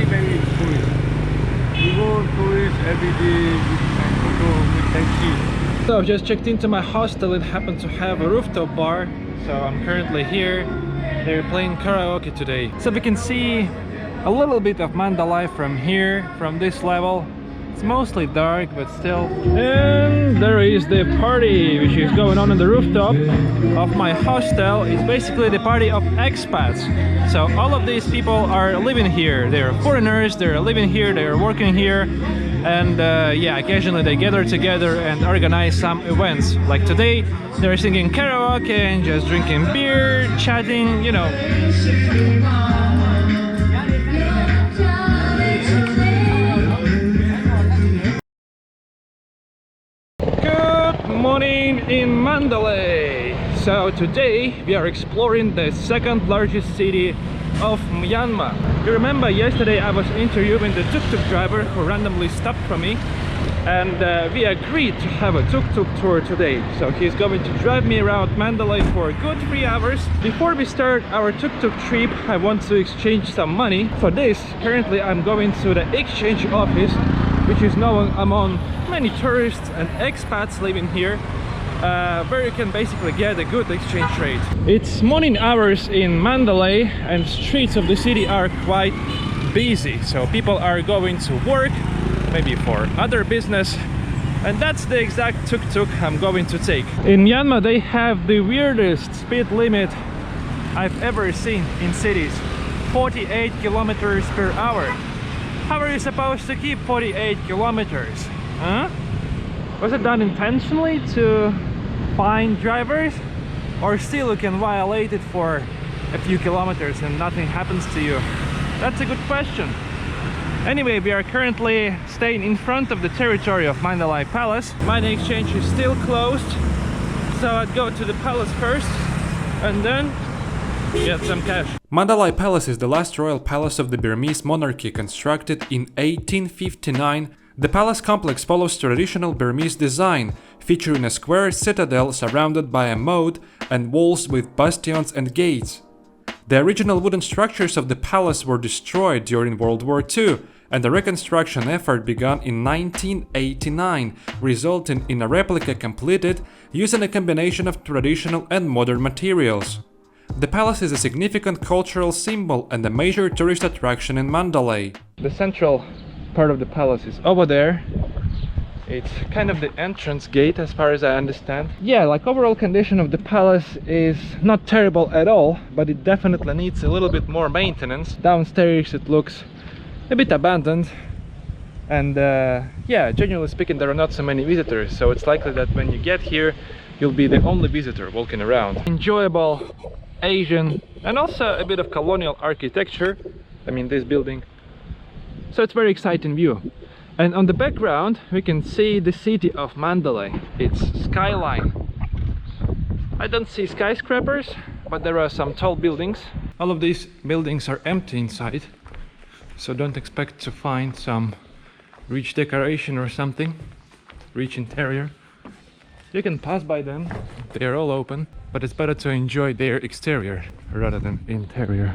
Many tourists. We go tourists every day. We go with taxi. So I've just checked into my hostel. It happened to have a rooftop bar, so I'm currently here. They're playing karaoke today. So we can see a little bit of Mandalay from here, from this level. It's mostly dark, but still. And there is the party, which is going on the rooftop of my hostel. It's basically the party of expats. So all of these people are living here. They're foreigners, they're living here, they're working here. And yeah, occasionally they gather together and organize some events. Like today, they're singing karaoke and just drinking beer, chatting, you know. Good morning in Mandalay. So today we are exploring the second largest city of Myanmar. You remember yesterday I was interviewing the tuk-tuk driver who randomly stopped for me, and we agreed to have a tuk-tuk tour today. So he's going to drive me around Mandalay for a good 3 hours. Before we start our tuk-tuk trip, I want to exchange some money. For this, currently I'm going to the exchange office, which is known among many tourists and expats living here, where you can basically get a good exchange rate. It's morning hours in Mandalay and streets of the city are quite busy, so people are going to work, maybe for other business, and that's the exact tuk-tuk I'm going to take. In Myanmar they have the weirdest speed limit I've ever seen in cities, 48 kilometers per hour. How are you supposed to keep 48 kilometers? Huh? Was it done intentionally to find drivers, or still you can violate it for a few kilometers and nothing happens to you? That's a good question. Anyway, we are currently staying in front of the territory of Mandalay Palace. Money exchange is still closed, so I'd go to the palace first and then get some cash. Mandalay Palace is the last royal palace of the Burmese monarchy, constructed in 1859. The palace complex follows traditional Burmese design, featuring a square citadel surrounded by a moat and walls with bastions and gates. The original wooden structures of the palace were destroyed during World War II, and the reconstruction effort began in 1989, resulting in a replica completed using a combination of traditional and modern materials. The palace is a significant cultural symbol and a major tourist attraction in Mandalay. The central part of the palace is over there. It's kind of the entrance gate as far as I understand. Yeah, like overall condition of the palace is not terrible at all, but it definitely needs a little bit more maintenance. Downstairs it looks a bit abandoned, and yeah, generally speaking there are not so many visitors, so it's likely that when you get here you'll be the only visitor walking around. Enjoyable Asian and also a bit of colonial architecture, I mean this building, so it's very exciting view. And on the background we can see the city of Mandalay, its skyline. I don't see skyscrapers, but there are some tall buildings. All of these buildings are empty inside, so don't expect to find some rich decoration or something, rich interior. You can pass by them, they are all open, but it's better to enjoy their exterior rather than interior.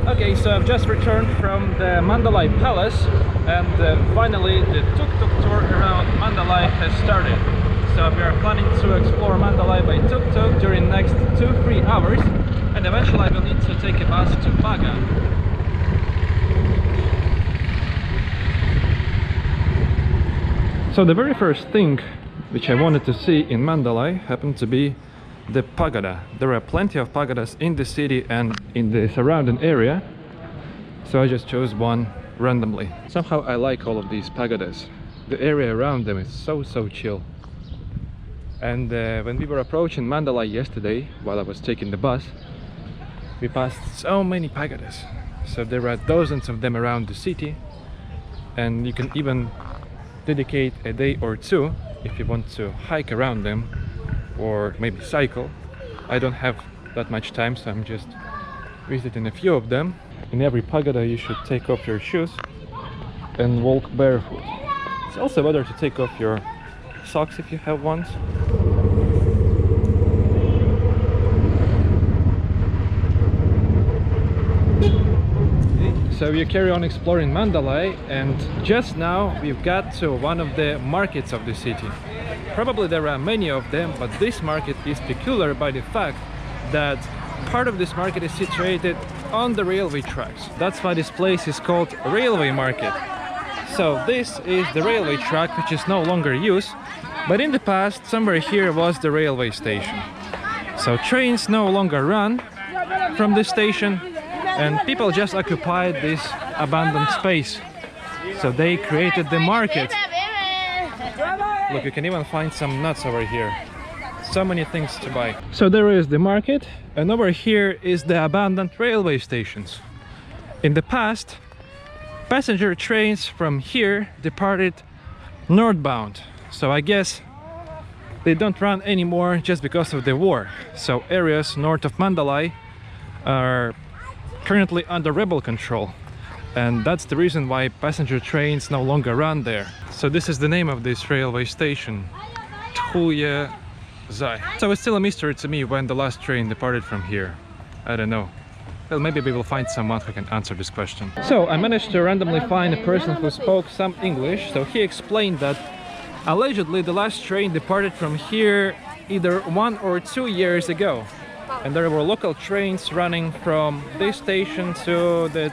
Okay, so I've just returned from the Mandalay Palace, and finally the tuk-tuk tour around Mandalay has started. So we are planning to explore Mandalay by tuk-tuk during the next 2-3 hours, and eventually I will need to take a bus to Bagan. So the very first thing which I wanted to see in Mandalay happened to be the pagoda. There are plenty of pagodas in the city and in the surrounding area, so I just chose one randomly. Somehow I like all of these pagodas. The area around them is so chill. And when we were approaching Mandalay yesterday, while I was taking the bus, we passed so many pagodas. So there are dozens of them around the city, and you can even dedicate a day or two if you want to hike around them or maybe cycle. I don't have that much time, so I'm just visiting a few of them. In every pagoda you should take off your shoes and walk barefoot. It's also better to take off your socks if you have ones. So we carry on exploring Mandalay, and just now we've got to one of the markets of the city. Probably there are many of them, but this market is peculiar by the fact that part of this market is situated on the railway tracks. That's why this place is called Railway Market. So this is the railway track, which is no longer used, but in the past somewhere here was the railway station. So trains no longer run from this station, and people just occupied this abandoned space. So they created the market. Look, you can even find some nuts over here. So many things to buy. So there is the market, and over here is the abandoned railway stations. In the past, passenger trains from here departed northbound. So I guess they don't run anymore just because of the war. So areas north of Mandalay are currently under rebel control. and that's the reason why passenger trains no longer run there. So this is the name of this railway station, Zai. So it's still a mystery to me when the last train departed from here. I don't know. Well, maybe we will find someone who can answer this question. So I managed to randomly find a person who spoke some English. So he explained that allegedly the last train departed from here either 1 or 2 years ago. And there were local trains running from this station to the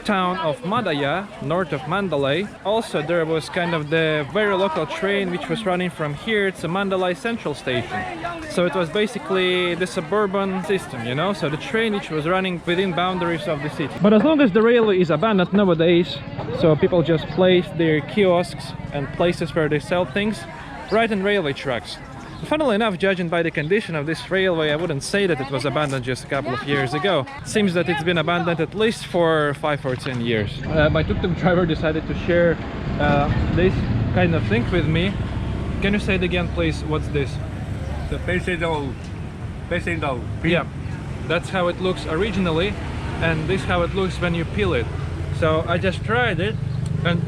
town of Madaya, north of Mandalay. Also there was kind of the very local train which was running from here to Mandalay Central Station. So it was basically the suburban system, you know, so the train which was running within boundaries of the city. But as long as the railway is abandoned nowadays, so people just place their kiosks and places where they sell things right in railway tracks. Funnily enough, judging by the condition of this railway, I wouldn't say that it was abandoned just a couple of years ago. Seems that it's been abandoned at least for 5 or 10 years. My tuk-tuk driver decided to share this kind of thing with me. Can you say it again, please? What's this? The pagoda. Yeah, that's how it looks originally, and this is how it looks when you peel it. So I just tried it, and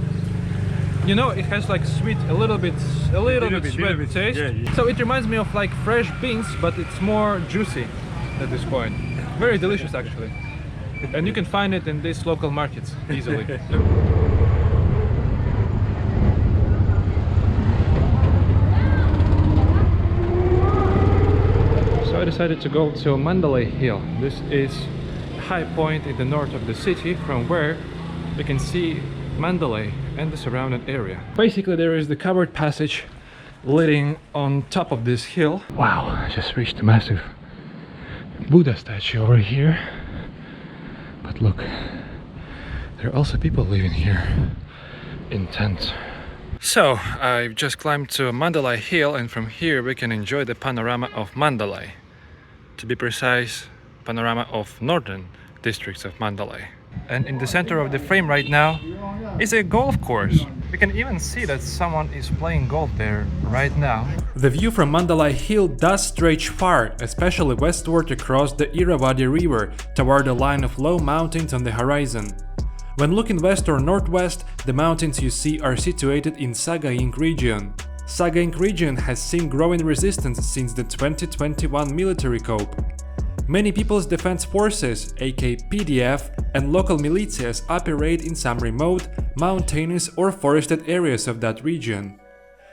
you know, it has like sweet, a little bit sweet taste. Yeah. So it reminds me of like fresh beans, but it's more juicy at this point. Very delicious actually. And you can find it in these local markets easily. So I decided to go to Mandalay Hill. This is a high point in the north of the city from where you can see Mandalay and the surrounding area. Basically there is the covered passage leading on top of this hill. Wow, I just reached a massive Buddha statue over here. But look, there are also people living here in tents. So I've just climbed to Mandalay Hill, and from here we can enjoy the panorama of Mandalay. To be precise, panorama of northern districts of Mandalay. And in the center of the frame right now is a golf course. We can even see that someone is playing golf there right now. The view from Mandalay Hill does stretch far, especially westward across the Irrawaddy River toward the line of low mountains on the horizon. When looking west or northwest, the mountains you see are situated in Sagaing region. Sagaing region has seen growing resistance since the 2021 military coup. Many People's Defense Forces, aka PDF, and local militias operate in some remote, mountainous or forested areas of that region.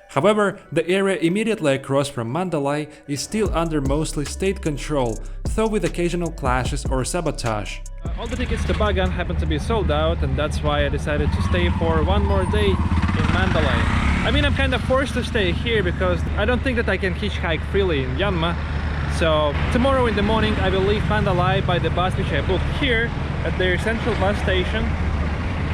However, the area immediately across from Mandalay is still under mostly state control, though with occasional clashes or sabotage. All the tickets to Bagan happen to be sold out, and that's why I decided to stay for one more day in Mandalay. I mean, I'm kind of forced to stay here because I don't think that I can hitchhike freely in Myanmar. So tomorrow in the morning I will leave Mandalay by the bus which I booked here at their central bus station.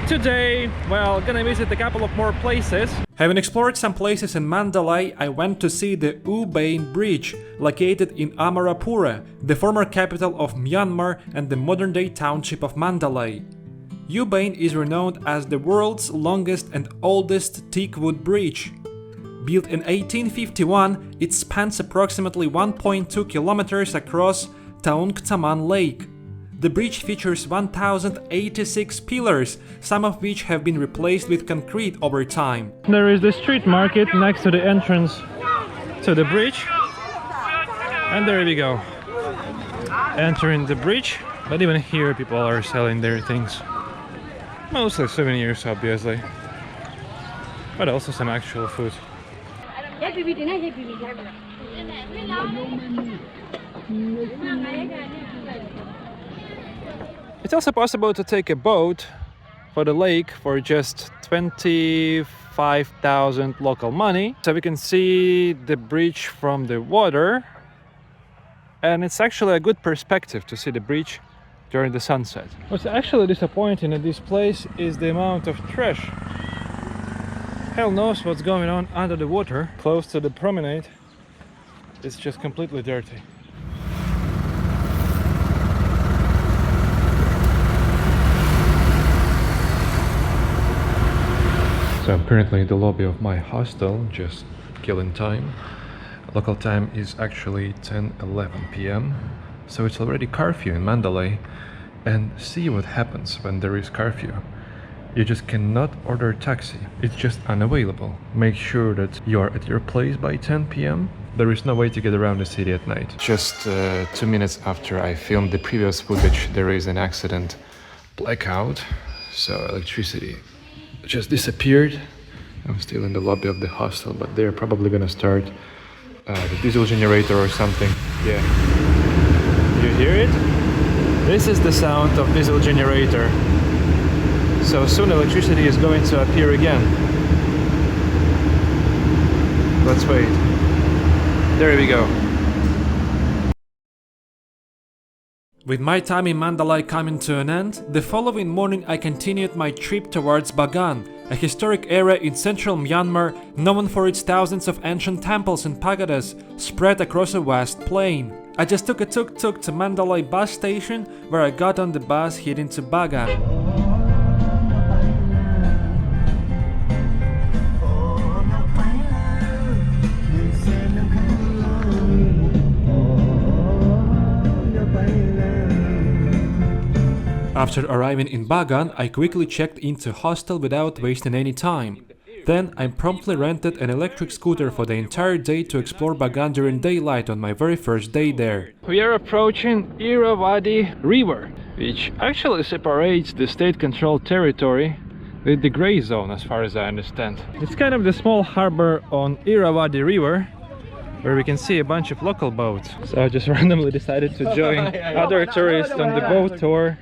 Today, well, gonna visit a couple of more places. Having explored some places in Mandalay, I went to see the U-Bein bridge, located in Amarapura, the former capital of Myanmar and the modern-day township of Mandalay. U-Bein is renowned as the world's longest and oldest teakwood bridge. Built in 1851, it spans approximately 1.2 kilometers across Taung Taman Lake. The bridge features 1,086 pillars, some of which have been replaced with concrete over time. There is the street market next to the entrance to the bridge. And there we go. Entering the bridge, but even here people are selling their things. Mostly souvenirs, obviously, but also some actual food. It's also possible to take a boat for the lake for just 25,000 local money. So we can see the bridge from the water, and it's actually a good perspective to see the bridge during the sunset. What's actually disappointing in this place is the amount of trash. Hell knows what's going on under the water. Close to the promenade, it's just completely dirty. So I'm currently in the lobby of my hostel, just killing time. Local time is actually 10:11 p.m. So it's already curfew in Mandalay, and see what happens when there is curfew. You just cannot order a taxi, it's just unavailable. Make sure that you are at your place by 10 p.m. There is no way to get around the city at night. Just 2 minutes after I filmed the previous footage, there is an accident. Blackout, so electricity just disappeared. I'm still in the lobby of the hostel, but they're probably gonna start the diesel generator or something. Yeah. You hear it? This is the sound of diesel generator. So soon electricity is going to appear again. Let's wait. There we go. With my time in Mandalay coming to an end, the following morning I continued my trip towards Bagan, a historic area in central Myanmar known for its thousands of ancient temples and pagodas spread across a vast plain. I just took a tuk-tuk to Mandalay bus station where I got on the bus heading to Bagan. After arriving in Bagan, I quickly checked into hostel without wasting any time. Then I promptly rented an electric scooter for the entire day to explore Bagan during daylight on my very first day there. We are approaching Irrawaddy River, which actually separates the state-controlled territory with the gray zone as far as I understand. It's kind of the small harbor on Irrawaddy River, where we can see a bunch of local boats. So I just randomly decided to join other tourists on the boat tour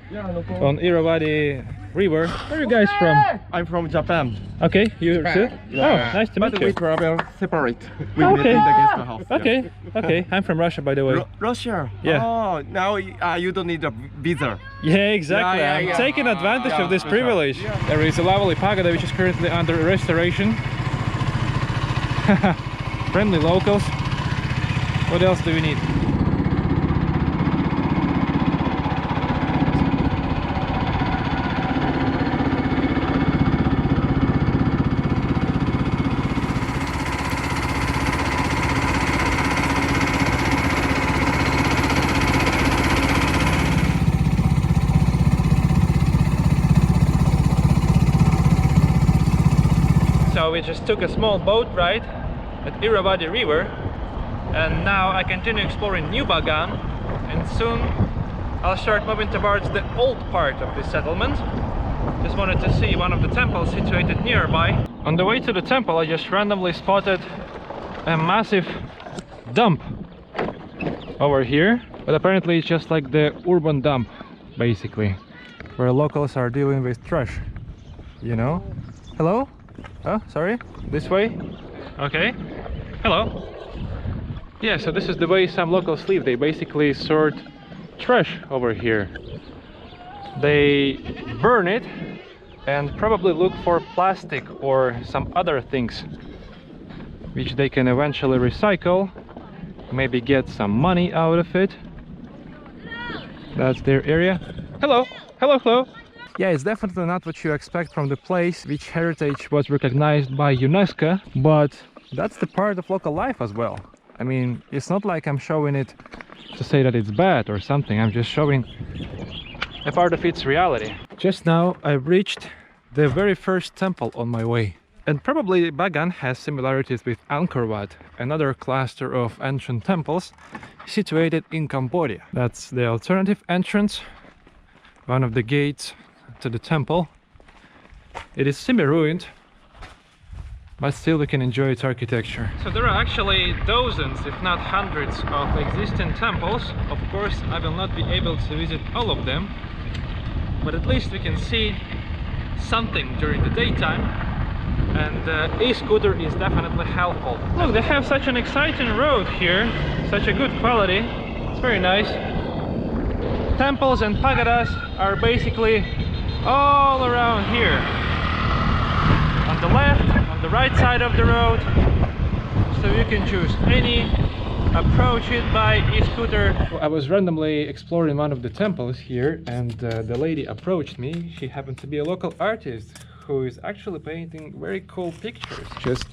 on Irrawaddy River. Where are you guys from? I'm from Japan. Okay, you too? Yeah. Oh, nice to meet But you. we travel separate. We Okay. meet in the guest house. Okay, okay. I'm from Russia, by the way. Russia? Yeah. Oh, now you don't need a visa. Yeah, exactly. Yeah, I'm yeah. taking advantage Yeah, of this for sure. privilege. Yeah. There is a lovely pagoda which is currently under restoration. Friendly locals. What else do we need? So we just took a small boat ride at Irrawaddy River, and now I continue exploring New Bagan, and soon I'll start moving towards the old part of this settlement. Just wanted to see one of the temples situated nearby. On the way to the temple I just randomly spotted a massive dump over here, but apparently it's just like the urban dump basically, where locals are dealing with trash, you know. Hello? Oh, sorry, this way. Okay, hello. Yeah, so this is the way some locals live. They basically sort trash over here. They burn it and probably look for plastic or some other things which they can eventually recycle, maybe get some money out of it. That's their area. Hello, hello, hello. Yeah, it's definitely not what you expect from the place, which heritage was recognized by UNESCO, but that's the part of local life as well. I mean, it's not like I'm showing it to say that it's bad or something. I'm just showing a part of its reality. Just now I've reached the very first temple on my way. And probably Bagan has similarities with Angkor Wat, another cluster of ancient temples situated in Cambodia. That's the alternative entrance, one of the gates to the temple. It is semi-ruined, but still we can enjoy its architecture. So there are actually dozens, if not hundreds, of existing temples. Of course, I will not be able to visit all of them, but at least we can see something during the daytime, and e-scooter is definitely helpful. Look, they have such an exciting road here, such a good quality. It's very nice. Temples and pagodas are basically all around here. On the left, on the right side of the road, so you can choose any, approach it by e-scooter. I was randomly exploring one of the temples here, and the lady approached me. She happened to be a local artist who is actually painting very cool pictures. Just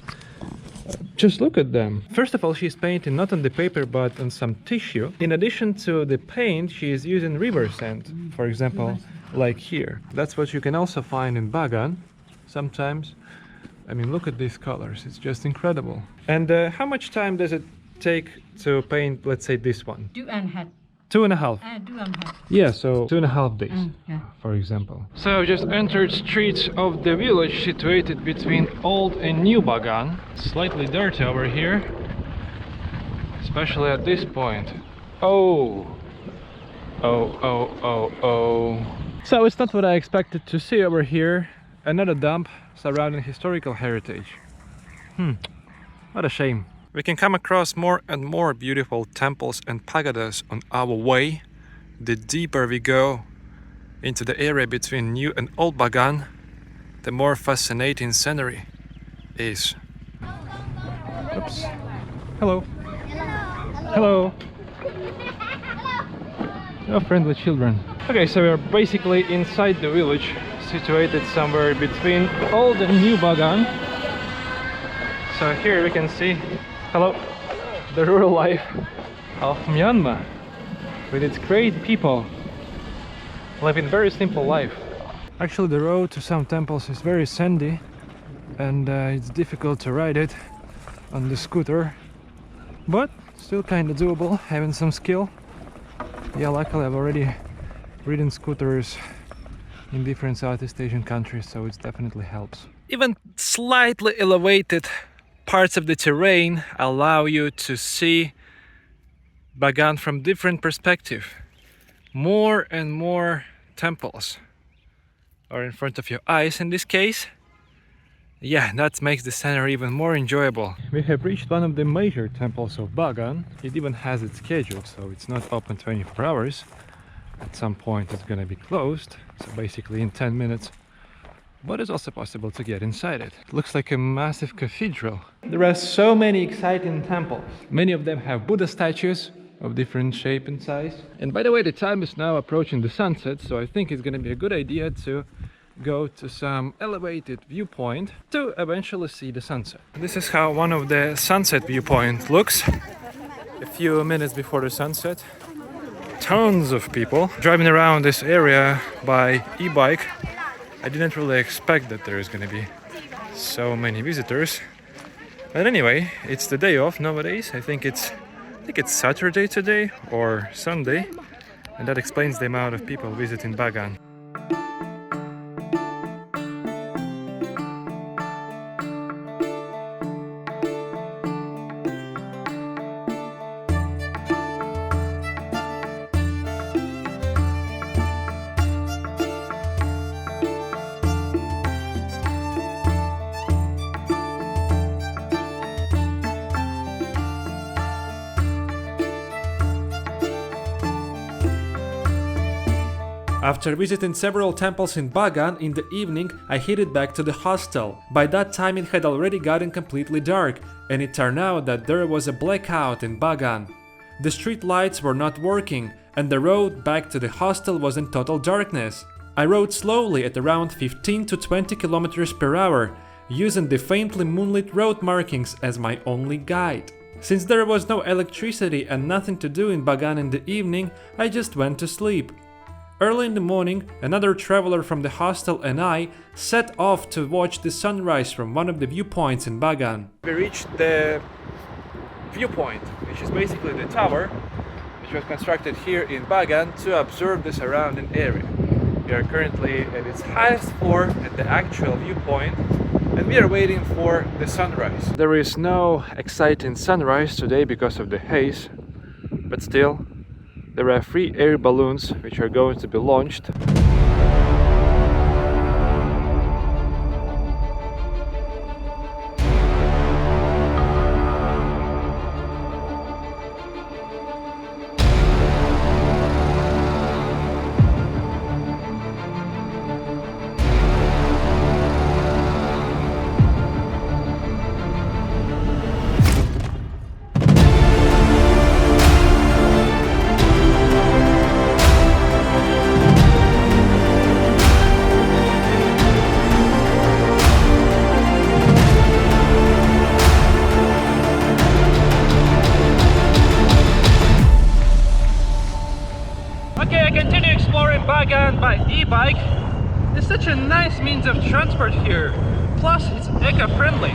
Just look at them. First of all, she's painting not on the paper but on some tissue. In addition to the paint, she is using river sand, for example, like here. That's what you can also find in Bagan sometimes. I mean, look at these colors, it's just incredible. And how much time does it take to paint, let's say, this one? 2.5. 2.5. 2.5. Yeah, so 2.5 days, Yeah. for example. So I've just entered streets of the village situated between Old and New Bagan. Slightly dirty over here, especially at this point. Oh. So it's not what I expected to see over here. Another dump surrounding historical heritage. What a shame. We can come across more and more beautiful temples and pagodas on our way. The deeper we go into the area between New and Old Bagan, the more fascinating scenery is. Oops. Hello. Hello. Oh, friendly children. Okay, so we're basically inside the village, situated somewhere between Old and New Bagan. So here we can see, hello, the rural life of Myanmar, with its great people living very simple life. Actually, the road to some temples is very sandy, and it's difficult to ride it on the scooter, but still kind of doable, having some skill. Yeah, luckily I've already ridden scooters in different Southeast Asian countries, so it definitely helps. Even slightly elevated parts of the terrain allow you to see Bagan from different perspective. More and more temples are in front of your eyes in this case. Yeah, that makes the scenery even more enjoyable. We have reached one of the major temples of Bagan. It even has its schedule, so it's not open 24 hours. At some point it's gonna be closed, so basically in 10 minutes. But it's also possible to get inside it. It looks like a massive cathedral. There are so many exciting temples. Many of them have Buddha statues of different shape and size. And by the way, the time is now approaching the sunset, so I think it's gonna be a good idea to go to some elevated viewpoint to eventually see the sunset. This is how one of the sunset viewpoint looks a few minutes before the sunset. Tons of people driving around this area by e-bike. I didn't really expect that there is going to be so many visitors. But anyway, it's the day off nowadays. I think it's Saturday today or Sunday, and that explains the amount of people visiting Bagan. After visiting several temples in Bagan in the evening, I headed back to the hostel. By that time it had already gotten completely dark, and it turned out that there was a blackout in Bagan. The street lights were not working, and the road back to the hostel was in total darkness. I rode slowly at around 15 to 20 kilometers per hour, using the faintly moonlit road markings as my only guide. Since there was no electricity and nothing to do in Bagan in the evening, I just went to sleep. Early in the morning, another traveler from the hostel and I set off to watch the sunrise from one of the viewpoints in Bagan. We reached the viewpoint, which is basically the tower, which was constructed here in Bagan to observe the surrounding area. We are currently at its highest floor at the actual viewpoint, and we are waiting for the sunrise. There is no exciting sunrise today because of the haze, but still, there are 3 air balloons which are going to be launched. Bagan by e-bike is such a nice means of transport here. Plus, it's eco-friendly.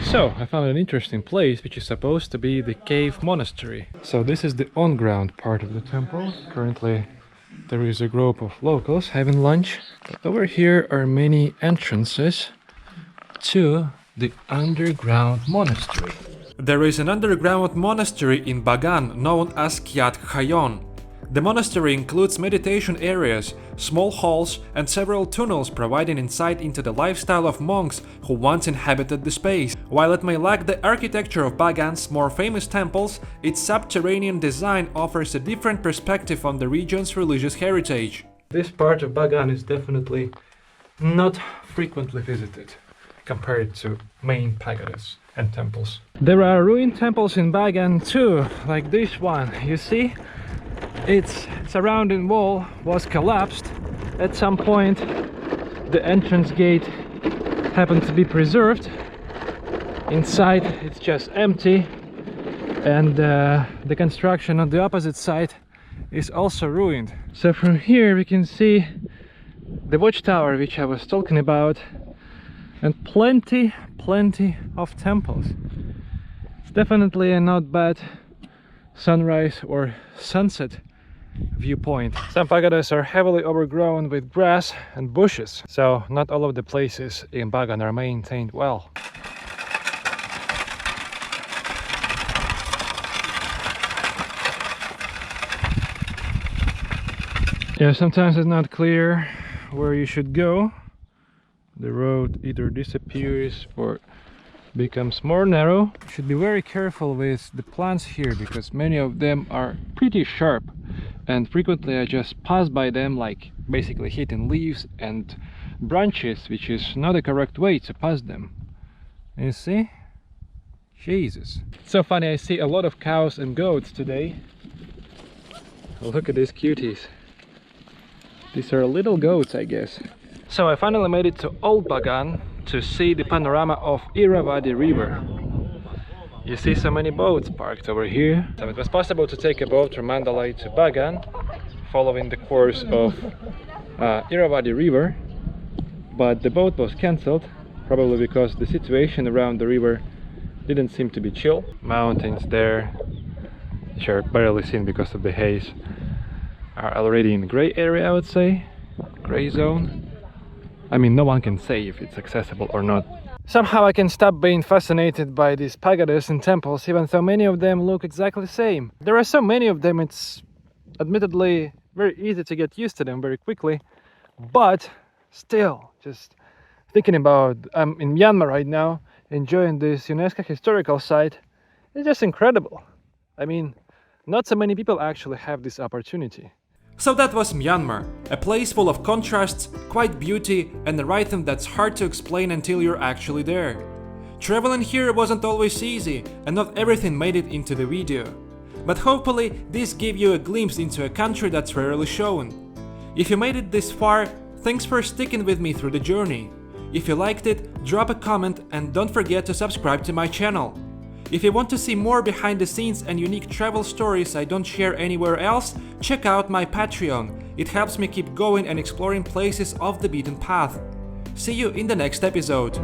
So, I found an interesting place which is supposed to be the cave monastery. So this is the on-ground part of the temple. Currently there is a group of locals having lunch. But over here are many entrances to the underground monastery. There is an underground monastery in Bagan known as Kiat Khayon. The monastery includes meditation areas, small halls, and several tunnels providing insight into the lifestyle of monks who once inhabited the space. While it may lack the architecture of Bagan's more famous temples, its subterranean design offers a different perspective on the region's religious heritage. This part of Bagan is definitely not frequently visited compared to main pagodas and temples. There are ruined temples in Bagan too, like this one, you see? Its surrounding wall was collapsed at some point. The entrance gate happened to be preserved. Inside it's just empty, and the construction on the opposite side is also ruined. So from here we can see the watchtower which I was talking about, and plenty of temples. It's definitely a not bad sunrise or sunset viewpoint. Some pagodas are heavily overgrown with grass and bushes, so not all of the places in Bagan are maintained well. Yeah, sometimes it's not clear where you should go. The road either disappears or becomes more narrow. You should be very careful with the plants here because many of them are pretty sharp, and frequently I just pass by them, like basically hitting leaves and branches, which is not the correct way to pass them. You see? Jesus. It's so funny, I see a lot of cows and goats today. Look at these cuties. These are little goats, I guess. So I finally made it to Old Bagan to see the panorama of Irrawaddy River. You see so many boats parked over here. So it was possible to take a boat from Mandalay to Bagan, following the course of Irrawaddy River, but the boat was cancelled, probably because the situation around the river didn't seem to be chill. Mountains there, which are barely seen because of the haze, are already in the grey area, I would say, grey zone. I mean, no one can say if it's accessible or not. Somehow I can stop being fascinated by these pagodas and temples, even though many of them look exactly the same. There are so many of them, it's admittedly very easy to get used to them very quickly, but still, just thinking about, I'm in Myanmar right now, enjoying this UNESCO historical site, it's just incredible. I mean, not so many people actually have this opportunity. So that was Myanmar, a place full of contrasts, quiet beauty, and a rhythm that's hard to explain until you're actually there. Traveling here wasn't always easy, and not everything made it into the video. But hopefully this gave you a glimpse into a country that's rarely shown. If you made it this far, thanks for sticking with me through the journey. If you liked it, drop a comment and don't forget to subscribe to my channel. If you want to see more behind the scenes and unique travel stories I don't share anywhere else, check out my Patreon. It helps me keep going and exploring places off the beaten path. See you in the next episode.